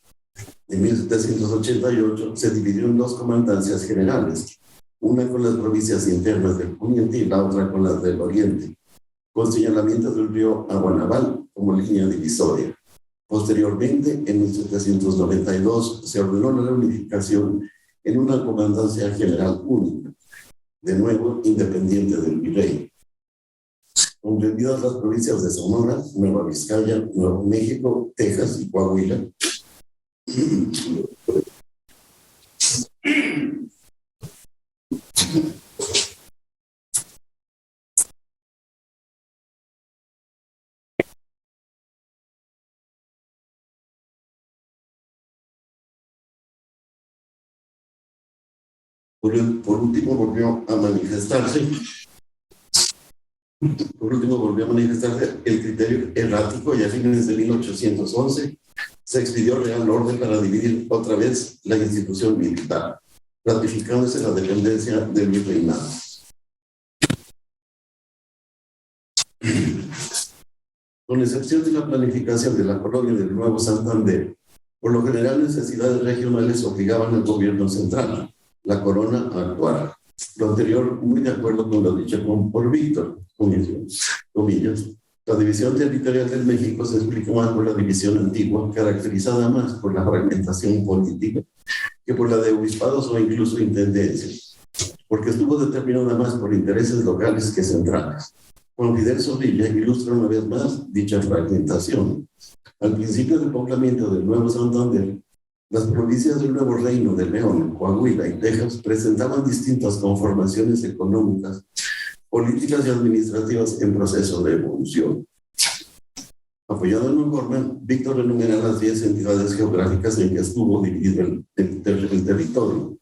En 1788 se dividió en 2 comandancias generales, una con las provincias internas del Poniente y la otra con las del Oriente, con señalamiento del río Aguanaval como línea divisoria. Posteriormente, en 1792, se ordenó la reunificación en una comandancia general única, de nuevo independiente del virrey, comprendidas las provincias de Sonora, Nueva Vizcaya, Nuevo México, Texas y Coahuila. Por último volvió a manifestarse el criterio errático y a fines de 1811 se expidió Real Orden para dividir otra vez la institución militar, ratificándose la dependencia del virreinato. Con excepción de la planificación de la colonia del Nuevo Santander, por lo general necesidades regionales obligaban al gobierno central, la corona, a actuar. Lo anterior, muy de acuerdo con lo dicho por Víctor, comillas. La división territorial del México se explica más por la división antigua, caracterizada más por la fragmentación política que por la de obispados o incluso intendencias, porque estuvo determinada más por intereses locales que centrales. Juan Fidel Zorrilla ilustra una vez más dicha fragmentación. Al principio del poblamiento del Nuevo Santander, las provincias del Nuevo Reino de León, Coahuila y Texas presentaban distintas conformaciones económicas políticas y administrativas en proceso de evolución. Apoyado en O'Gorman, Víctor enumera las 10 entidades geográficas en que estuvo dividido el territorio: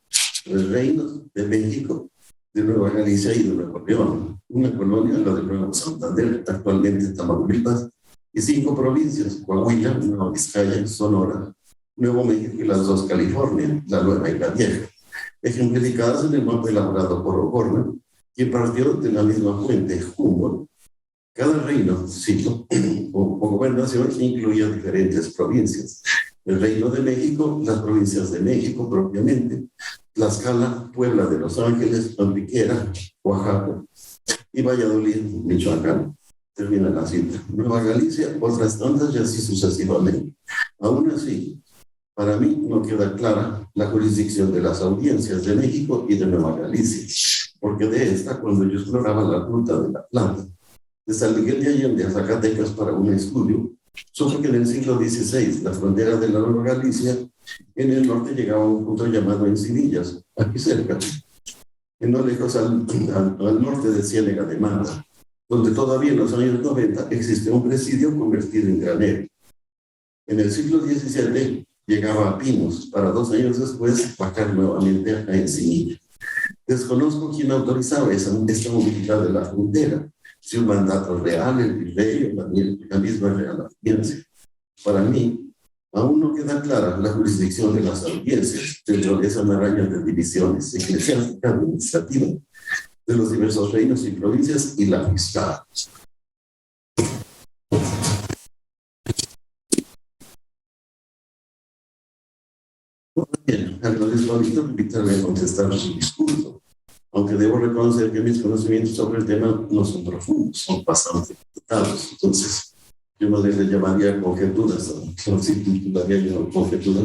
el Reino de México, de Nueva Galicia y de Nuevo León, una colonia, la de Nuevo Santander, actualmente Tamaulipas, y 5 provincias: Coahuila, Nueva Vizcaya, Sonora, Nuevo México y las 2 California, la Nueva y la Vieja, ejemplificadas en el mapa elaborado por O'Gorman, quien partió de la misma fuente, Humboldt. Cada reino, cito, o gobernación incluía diferentes provincias. El Reino de México, las provincias de México propiamente, Tlaxcala, Puebla de Los Ángeles, Antequera, Oaxaca y Valladolid, Michoacán. Termina la cita. Nueva Galicia, otras tantas y así sucesivamente. Aún así, para mí no queda clara la jurisdicción de las audiencias de México y de Nueva Galicia, porque de esta, cuando yo exploraba la ruta de la planta, de San Miguel de Allende a Zacatecas para un estudio, supe que en el siglo XVI la frontera de la Nueva Galicia en el norte llegaba a un punto llamado Encinillas, aquí cerca, en no lejos al norte de Ciénega de Mata, donde todavía en los años 90 existía un presidio convertido en granero. En el siglo XVII llegaba a Pinos, para 2 años después bajar nuevamente a Encinilla. Desconozco quién autorizaba esta movilidad de la frontera, si un mandato real, el virrey, la misma real audiencia. Para mí, aún no queda clara la jurisdicción de las audiencias dentro de esa maraña de divisiones eclesiásticas administrativas de los diversos reinos y provincias y la fiscal. Bien, agradezco a Víctor por invitarme a contestar su discurso, aunque debo reconocer que mis conocimientos sobre el tema no son profundos, son bastante limitados. Entonces, yo más bien le llamaría conjeturas, o si titularía yo conjeturas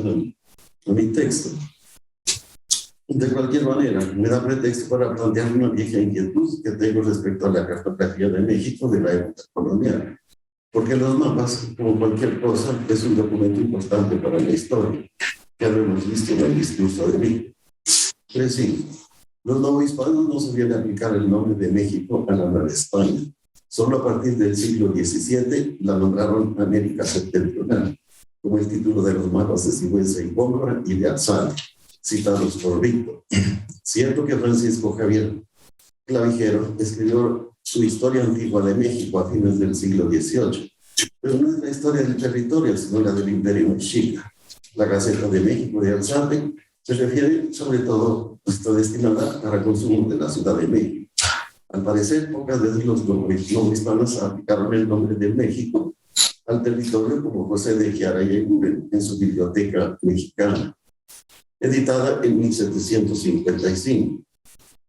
a mi texto. De cualquier manera, me da pretexto para plantear una vieja inquietud que tengo respecto a la cartografía de México de la época colonial. Porque los mapas, como cualquier cosa, es un documento importante para la historia. Ya lo hemos visto en el discurso de mí. Pues sí, los novohispanos no sabían aplicar el nombre de México a la Nueva España. Solo a partir del siglo XVII la nombraron América Septentrional, como el título de los mapas de Sigüenza y Góngora y de Alzate, citados por Víctor. Cierto que Francisco Javier Clavijero escribió su historia antigua de México a fines del siglo XVIII, pero no es la historia del territorio, sino la del Imperio Mexica. La Gaceta de México de Alzate se refiere sobre todo, está destinada para consumo de la Ciudad de México. Al parecer, pocas veces los novohispanos aplicaron el nombre de México al territorio, como José de Giara y Eguren en su Biblioteca Mexicana, editada en 1755.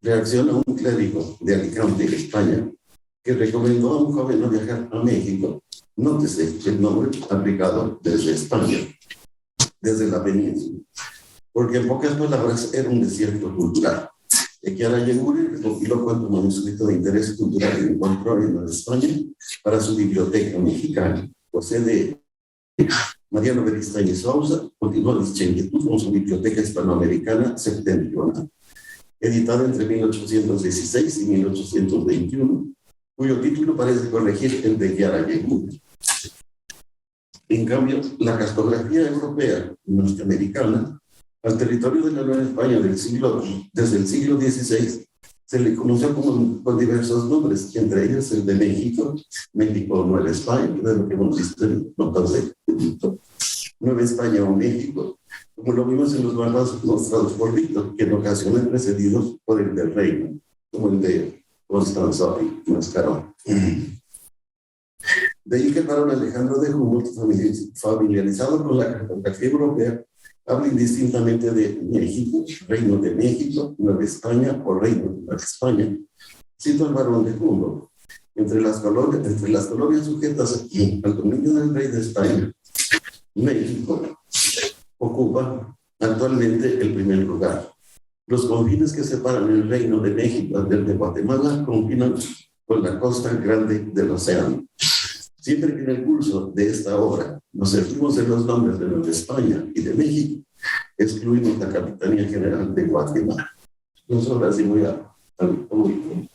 Reacción a un clérigo de Alicante, España, que recomendó a un joven a viajar a México. Nótese el nombre aplicado desde España, desde la península, porque en pocas palabras era un desierto cultural. Equiara Yeguren recopiló cuanto manuscrito de interés cultural que encontró en Nueva España para su biblioteca mexicana. José de Mariano Beristáin y Sousa continuó dicha inquietud con su biblioteca hispanoamericana septentrional, editada entre 1816 y 1821, cuyo título parece corregir el de Equiara Yeguren. En cambio, la cartografía europea norteamericana al territorio de la Nueva España desde el siglo XVI se le conoció con diversos nombres, entre ellos el de México, México Nueva España, de lo que hemos visto en notas de Nueva España o México, como lo vimos en los mapas mostrados por Víctor, que en ocasiones precedidos por el del Reino, como el de Constanza y Mascarón. De ahí que para un Alejandro de Humboldt, familiarizado con la cartografía europea, habla indistintamente de México, Reino de México, Nueva España o Reino de Nueva España. Cito al varón de Humboldt: entre las colonias sujetas al dominio del rey de España, México ocupa actualmente el primer lugar. Los confines que separan el Reino de México del de Guatemala confinan con la costa grande del océano. Siempre que en el curso de esta obra nos servimos de los nombres de Nueva España y de México, excluimos la Capitanía General de Guatemala. No solo así voy a público.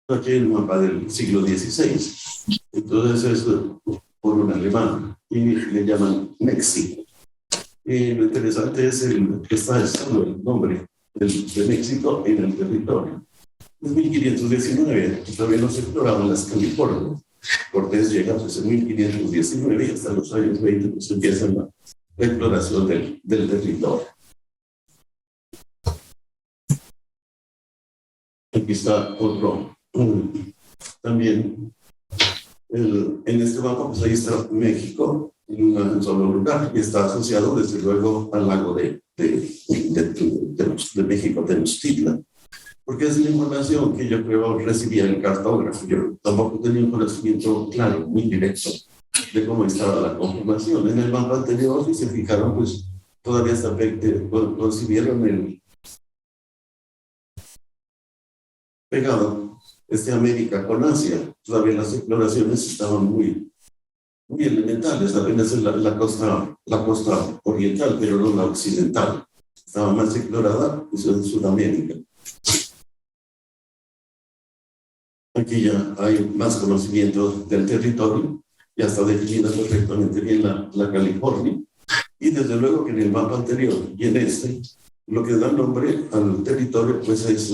Aquí el mapa del siglo XVI. Entonces es por un alemán y le llaman México. Y lo interesante es que está solo el nombre de México en el territorio. En 1519, todavía no se exploraban las Californias. Cortés llega pues, en 1519 y hasta los años 20 pues, empieza la exploración del territorio. Aquí está otro. También en este mapa, pues ahí está México en un solo lugar y está asociado desde luego al lago de México, Tenochtitlan, porque es la información que yo creo recibía el cartógrafo. Yo tampoco tenía un conocimiento claro, muy directo de cómo estaba la conformación. En el mapa anterior, si se fijaron, pues todavía hasta concibieron el pegado América con Asia. Todavía las exploraciones estaban muy elementales, apenas en la costa oriental, pero no la occidental. Estaba más explorada pues, en Sudamérica. Aquí ya hay más conocimiento del territorio, ya está definida perfectamente bien la California. Y desde luego que en el mapa anterior y en este, lo que da nombre al territorio pues es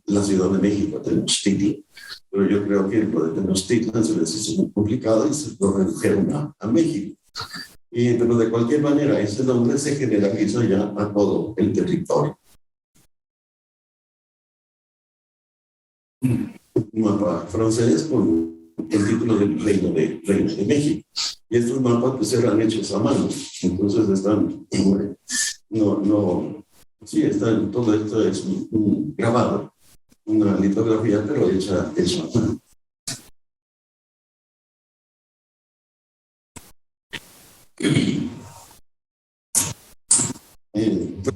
la Ciudad de México, Tenochtitlan. Pero yo creo que lo de Tenochtitlan se les hizo muy complicado y se lo redujeron a México. Pero de cualquier manera, ese nombre se generalizó ya a todo el territorio. Un mapa francés con el título del Reino de México. Y estos mapas pues eran hechos a mano. Entonces están, están, todo esto es un grabado, una litografía, pero hecha a mano.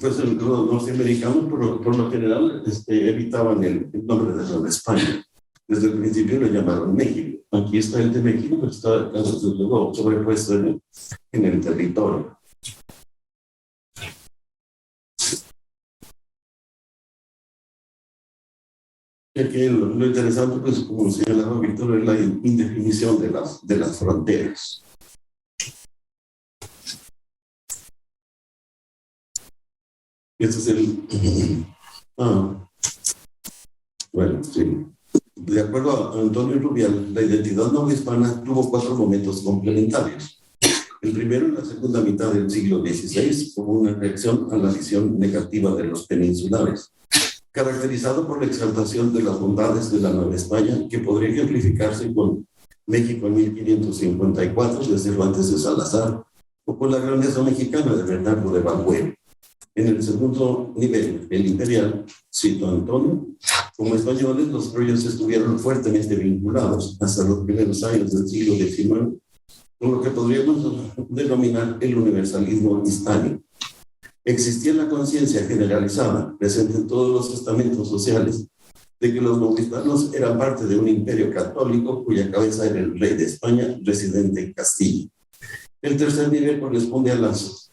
Pues los norteamericanos por lo general evitaban el nombre de Nueva España. Desde el principio lo llamaron México. Aquí está el de México, pero está desde luego sobrepuesto en el territorio. Y aquí lo interesante, pues como señalaba Víctor, es la indefinición de las fronteras. Este es bueno, sí. De acuerdo a Antonio Rubial, la identidad novohispana tuvo 4 momentos complementarios. El primero en la segunda mitad del siglo XVI, como una reacción a la visión negativa de los peninsulares, caracterizado por la exaltación de las bondades de la Nueva España, que podría ejemplificarse con México en 1554, de Cervantes de Salazar, o con la grandeza mexicana de Bernardo de Valbuena. En el segundo nivel, el imperial, cito a Antonio, como españoles, los criollos estuvieron fuertemente vinculados hasta los primeros años del siglo XIX con lo que podríamos denominar el universalismo hispánico. Existía la conciencia generalizada, presente en todos los estamentos sociales, de que los novohispanos eran parte de un imperio católico cuya cabeza era el rey de España, residente en Castilla. El tercer nivel corresponde a las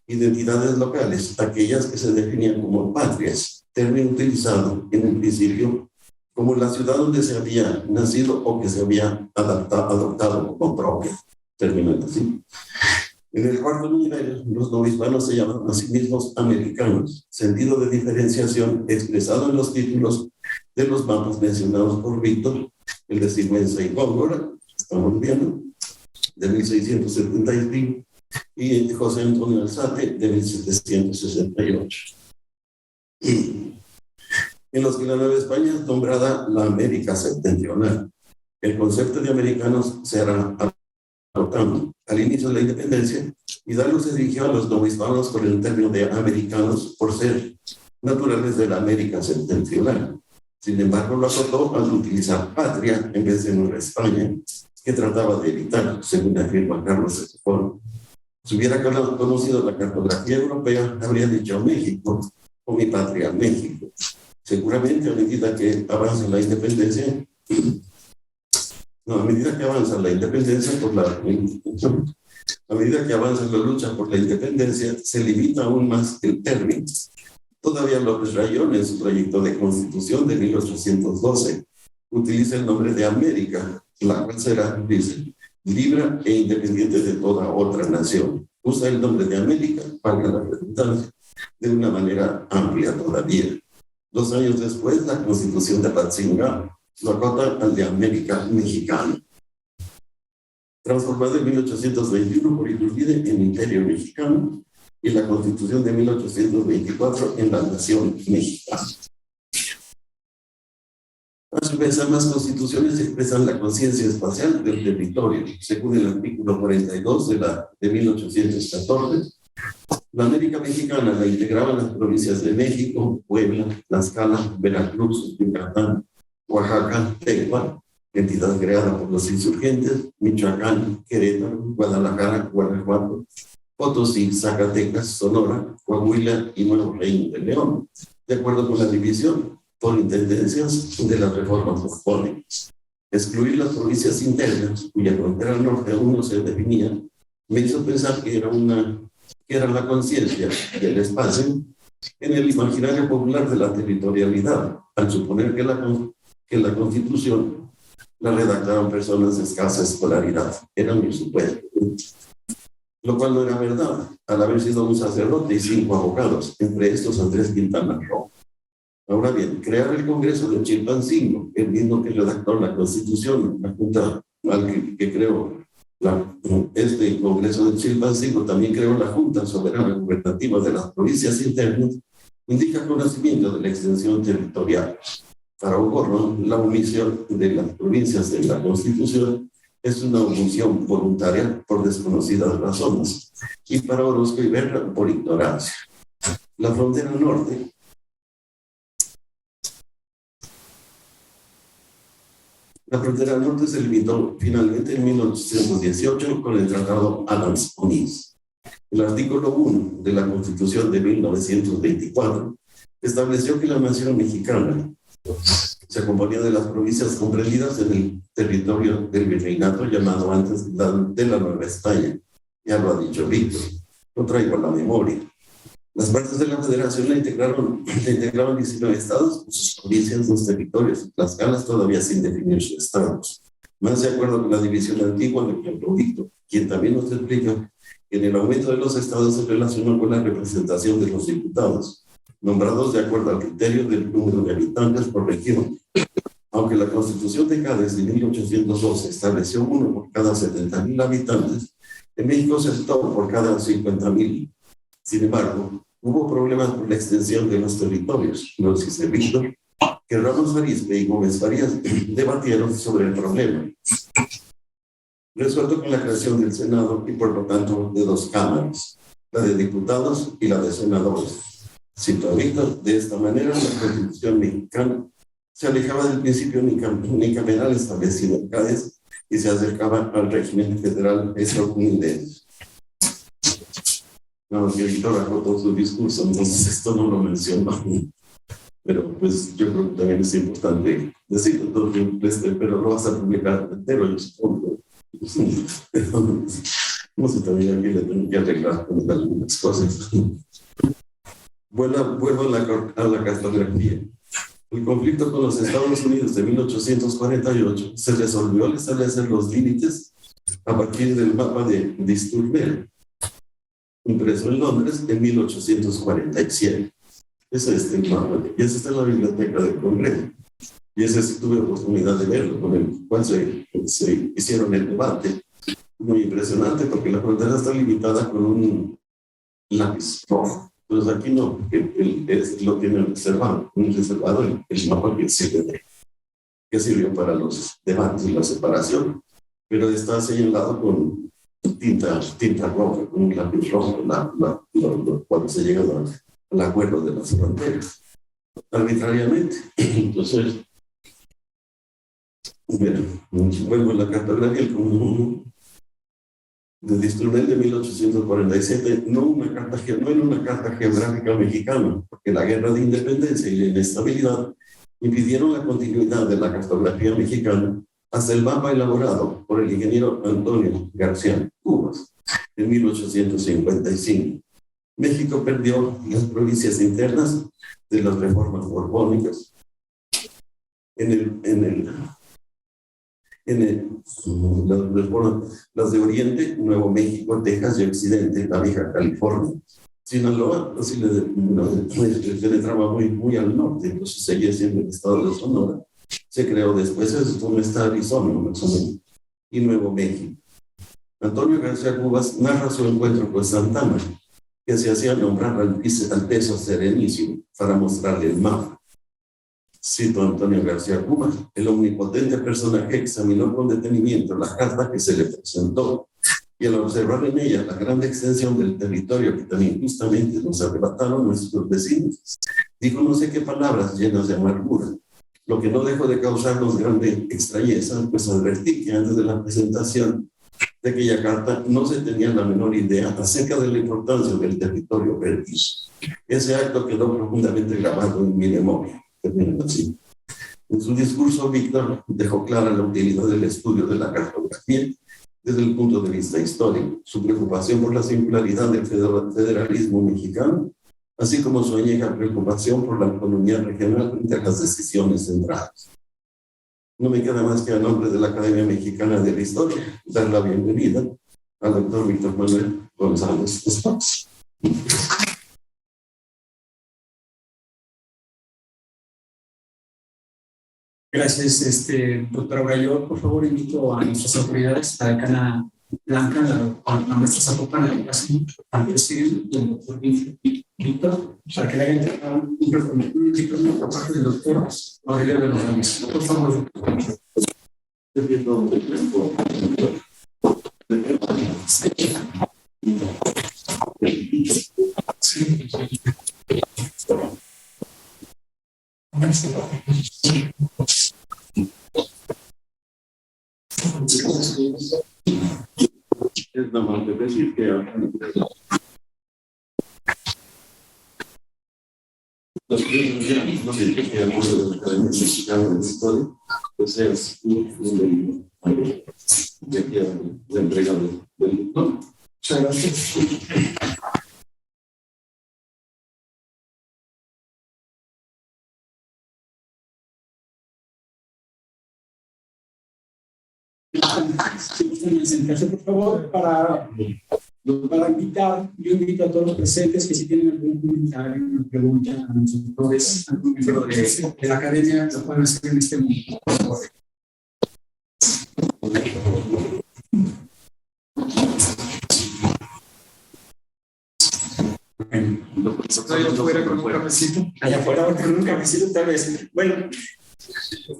identidades locales, aquellas que se definían como patrias, término utilizado en un principio como la ciudad donde se había nacido o que se había adoptado como propia, término así. En el cuarto nivel, los novohispanos se llaman a sí mismos americanos, sentido de diferenciación expresado en los títulos de los mapas mencionados por Víctor, el de Sigüenza y Góngora, estamos viendo, de 1675, y José Antonio Alzate, de 1768. En los que la Nueva España es nombrada la América Septentrional. El concepto de americanos se hará adoptando al inicio de la independencia, Hidalgo se dirigió a los novohispanos con el término de americanos por ser naturales de la América Septentrional. Sin embargo, lo acotó al utilizar patria en vez de Nueva España, que trataba de evitar, según afirma Carlos Estefón, Si hubiera conocido la cartografía europea, habría dicho México o mi patria, México. Seguramente a medida que avanza la independencia, a medida que avanza la independencia a medida que avanza la lucha por la independencia, se limita aún más el término. Todavía López Rayón, en su proyecto de Constitución de 1812, utiliza el nombre de América, la cual será, dice, libre e independiente de toda otra nación. Usa el nombre de América, valga la redundancia, de una manera amplia todavía. 2 años después, la Constitución de Ratzinga lo acota al de América Mexicana, transformado en 1821 por Iturbide en Imperio Mexicano y la Constitución de 1824 en la Nación Mexicana. A su vez, ambas constituciones expresan la conciencia espacial del territorio. Según el artículo 42 de 1814, la América Mexicana la integraban las provincias de México, Puebla, Tlaxcala, Veracruz, Yucatán, Oaxaca, Tecpa, entidad creada por los insurgentes, Michoacán, Querétaro, Guadalajara, Guanajuato, Potosí, Zacatecas, Sonora, Coahuila y Nuevo Reino de León, de acuerdo con la división por intendencias de las reformas borbónicas. Excluir las provincias internas, cuya frontera norte aún no se definía, me hizo pensar que era la conciencia del espacio en el imaginario popular de la territorialidad, al suponer que la Constitución la redactaron personas de escasa escolaridad. Era mi supuesto. Lo cual no era verdad, al haber sido un sacerdote y 5 abogados, entre estos Andrés Quintana Roo. Ahora bien, crear el Congreso de Chilpancingo, el mismo que redactó la Constitución, la Junta que creó este Congreso de Chilpancingo, también creó la Junta Soberana Gubernativa de las Provincias Internas, indica conocimiento de la extensión territorial. Para Oborno, la omisión de las provincias de la Constitución es una omisión voluntaria por desconocidas razones, y para Orozco y Berra por ignorancia. La frontera norte se limitó finalmente en 1818 con el Tratado Adams-Onís. El artículo 1 de la Constitución de 1924 estableció que la nación mexicana se componía de las provincias comprendidas en el territorio del virreinato llamado antes de la Nueva España. Ya lo ha dicho Víctor, lo traigo a la memoria. Las partes de la federación la integraban 19 estados con sus provincias, sus territorios, las calas todavía sin definir sus estados. Más de acuerdo con la división antigua de Pedro Víctor, quien también nos explica que en el aumento de los estados se relacionó con la representación de los diputados, nombrados de acuerdo al criterio del número de habitantes por región. Aunque la Constitución de Cádiz de 1812 estableció 1 por cada 70,000 habitantes, en México se optó por cada 50,000. Sin embargo, hubo problemas por la extensión de los territorios. Nos dice Víctor que Ramos Arizpe y Gómez Farías debatieron sobre el problema, resuelto con la creación del Senado y por lo tanto de 2 cámaras, la de diputados y la de senadores. Cito a Víctor, de esta manera la Constitución mexicana se alejaba del principio unicameral establecido en Cádiz y se acercaba al régimen federal estadounidense. No, que Víctor acotó su discurso, entonces esto no lo mencionó. Pero pues yo creo que también es importante decirlo, pero lo vas a publicar entero, yo supongo. No sé, también aquí le tengo que arreglar con algunas cosas. Vuelvo a la cartografía. El conflicto con los Estados Unidos de 1848 se resolvió al establecer los límites a partir del mapa de Disturbel, impreso en Londres en 1847. Ese es el mapa, y ese está en la biblioteca del Congreso. Y ese sí tuve oportunidad de verlo, con el cual se hicieron el debate. Muy impresionante, porque la frontera está limitada con un lápiz rojo. Entonces aquí no, lo tienen reservado, el mapa que sirvió para los debates y la separación, pero está señalado con tinta roja, con un lápiz rojo, cuando se llega al acuerdo de las fronteras, arbitrariamente. Entonces, bueno, vuelvo a la cartografía, del instrumento de 1847, no en una carta geográfica mexicana, porque la guerra de independencia y la inestabilidad impidieron la continuidad de la cartografía mexicana hasta el mapa elaborado por el ingeniero Antonio García Cubas en 1855. México perdió las provincias internas de las reformas borbónicas. Las de Oriente, Nuevo México, Texas y Occidente, la Vieja California. Sinaloa, así le penetraba muy al norte, entonces seguía siendo el estado de Sonora. Se creó después, es donde está Arizona, más o menos, y Nuevo México. Antonio García Cubas narra su encuentro con Santana, que se hacía nombrar al peso serenísimo para mostrarle el mapa. Cito a Antonio García Cubas: el omnipotente personaje examinó con detenimiento la carta que se le presentó y al observar en ella la gran extensión del territorio que tan injustamente nos arrebataron nuestros vecinos, dijo no sé qué palabras llenas de amargura, lo que no dejó de causarnos grande extrañeza, pues advertí que antes de la presentación de aquella carta no se tenía la menor idea acerca de la importancia del territorio perdido. Ese acto quedó profundamente grabado en mi memoria. Así. En su discurso, Víctor dejó clara la utilidad del estudio de la cartografía desde el punto de vista histórico, su preocupación por la singularidad del federalismo mexicano, así como su añeja preocupación por la autonomía regional frente a las decisiones centrales. No me queda más que a nombre de la Academia Mexicana de la Historia dar la bienvenida al doctor Víctor Manuel González Esparza. Gracias, doctora Aurelio. Por favor, invito a nuestras autoridades, a la decana Blanca, a nuestra Zapopan, al presidente y al doctor Víctor, para que le hagan entregar un diploma por parte del doctor Aurelio de los Reyes. Por favor. Es nada más de decir que los primeros días, no sé qué alguno de la Academia Mexicana de Historia, pues es un de aquí a la entrega del doctor. Muchas gracias. Sentarse, por favor, para invitar, yo invito a todos los presentes que si tienen algún comentario, una pregunta a los doctores, a los miembros de la academia, lo pueden hacer en este momento. Por favor. Allá afuera con un cafecito. Allá afuera con un cafecito, tal vez. Bueno,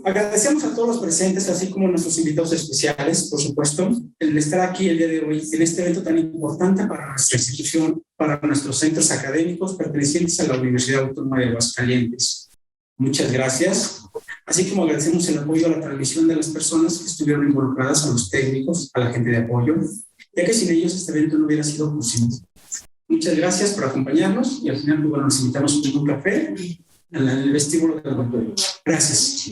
agradecemos a todos los presentes, así como a nuestros invitados especiales, por supuesto, el estar aquí el día de hoy en este evento tan importante para nuestra institución, para nuestros centros académicos pertenecientes a la Universidad Autónoma de Aguascalientes. Muchas gracias. Así como agradecemos el apoyo a la transmisión de las personas que estuvieron involucradas, a los técnicos, a la gente de apoyo, ya que sin ellos este evento no hubiera sido posible. Muchas gracias por acompañarnos y al final, bueno, nos invitamos a un café en el vestíbulo del laboratorio. Gracias.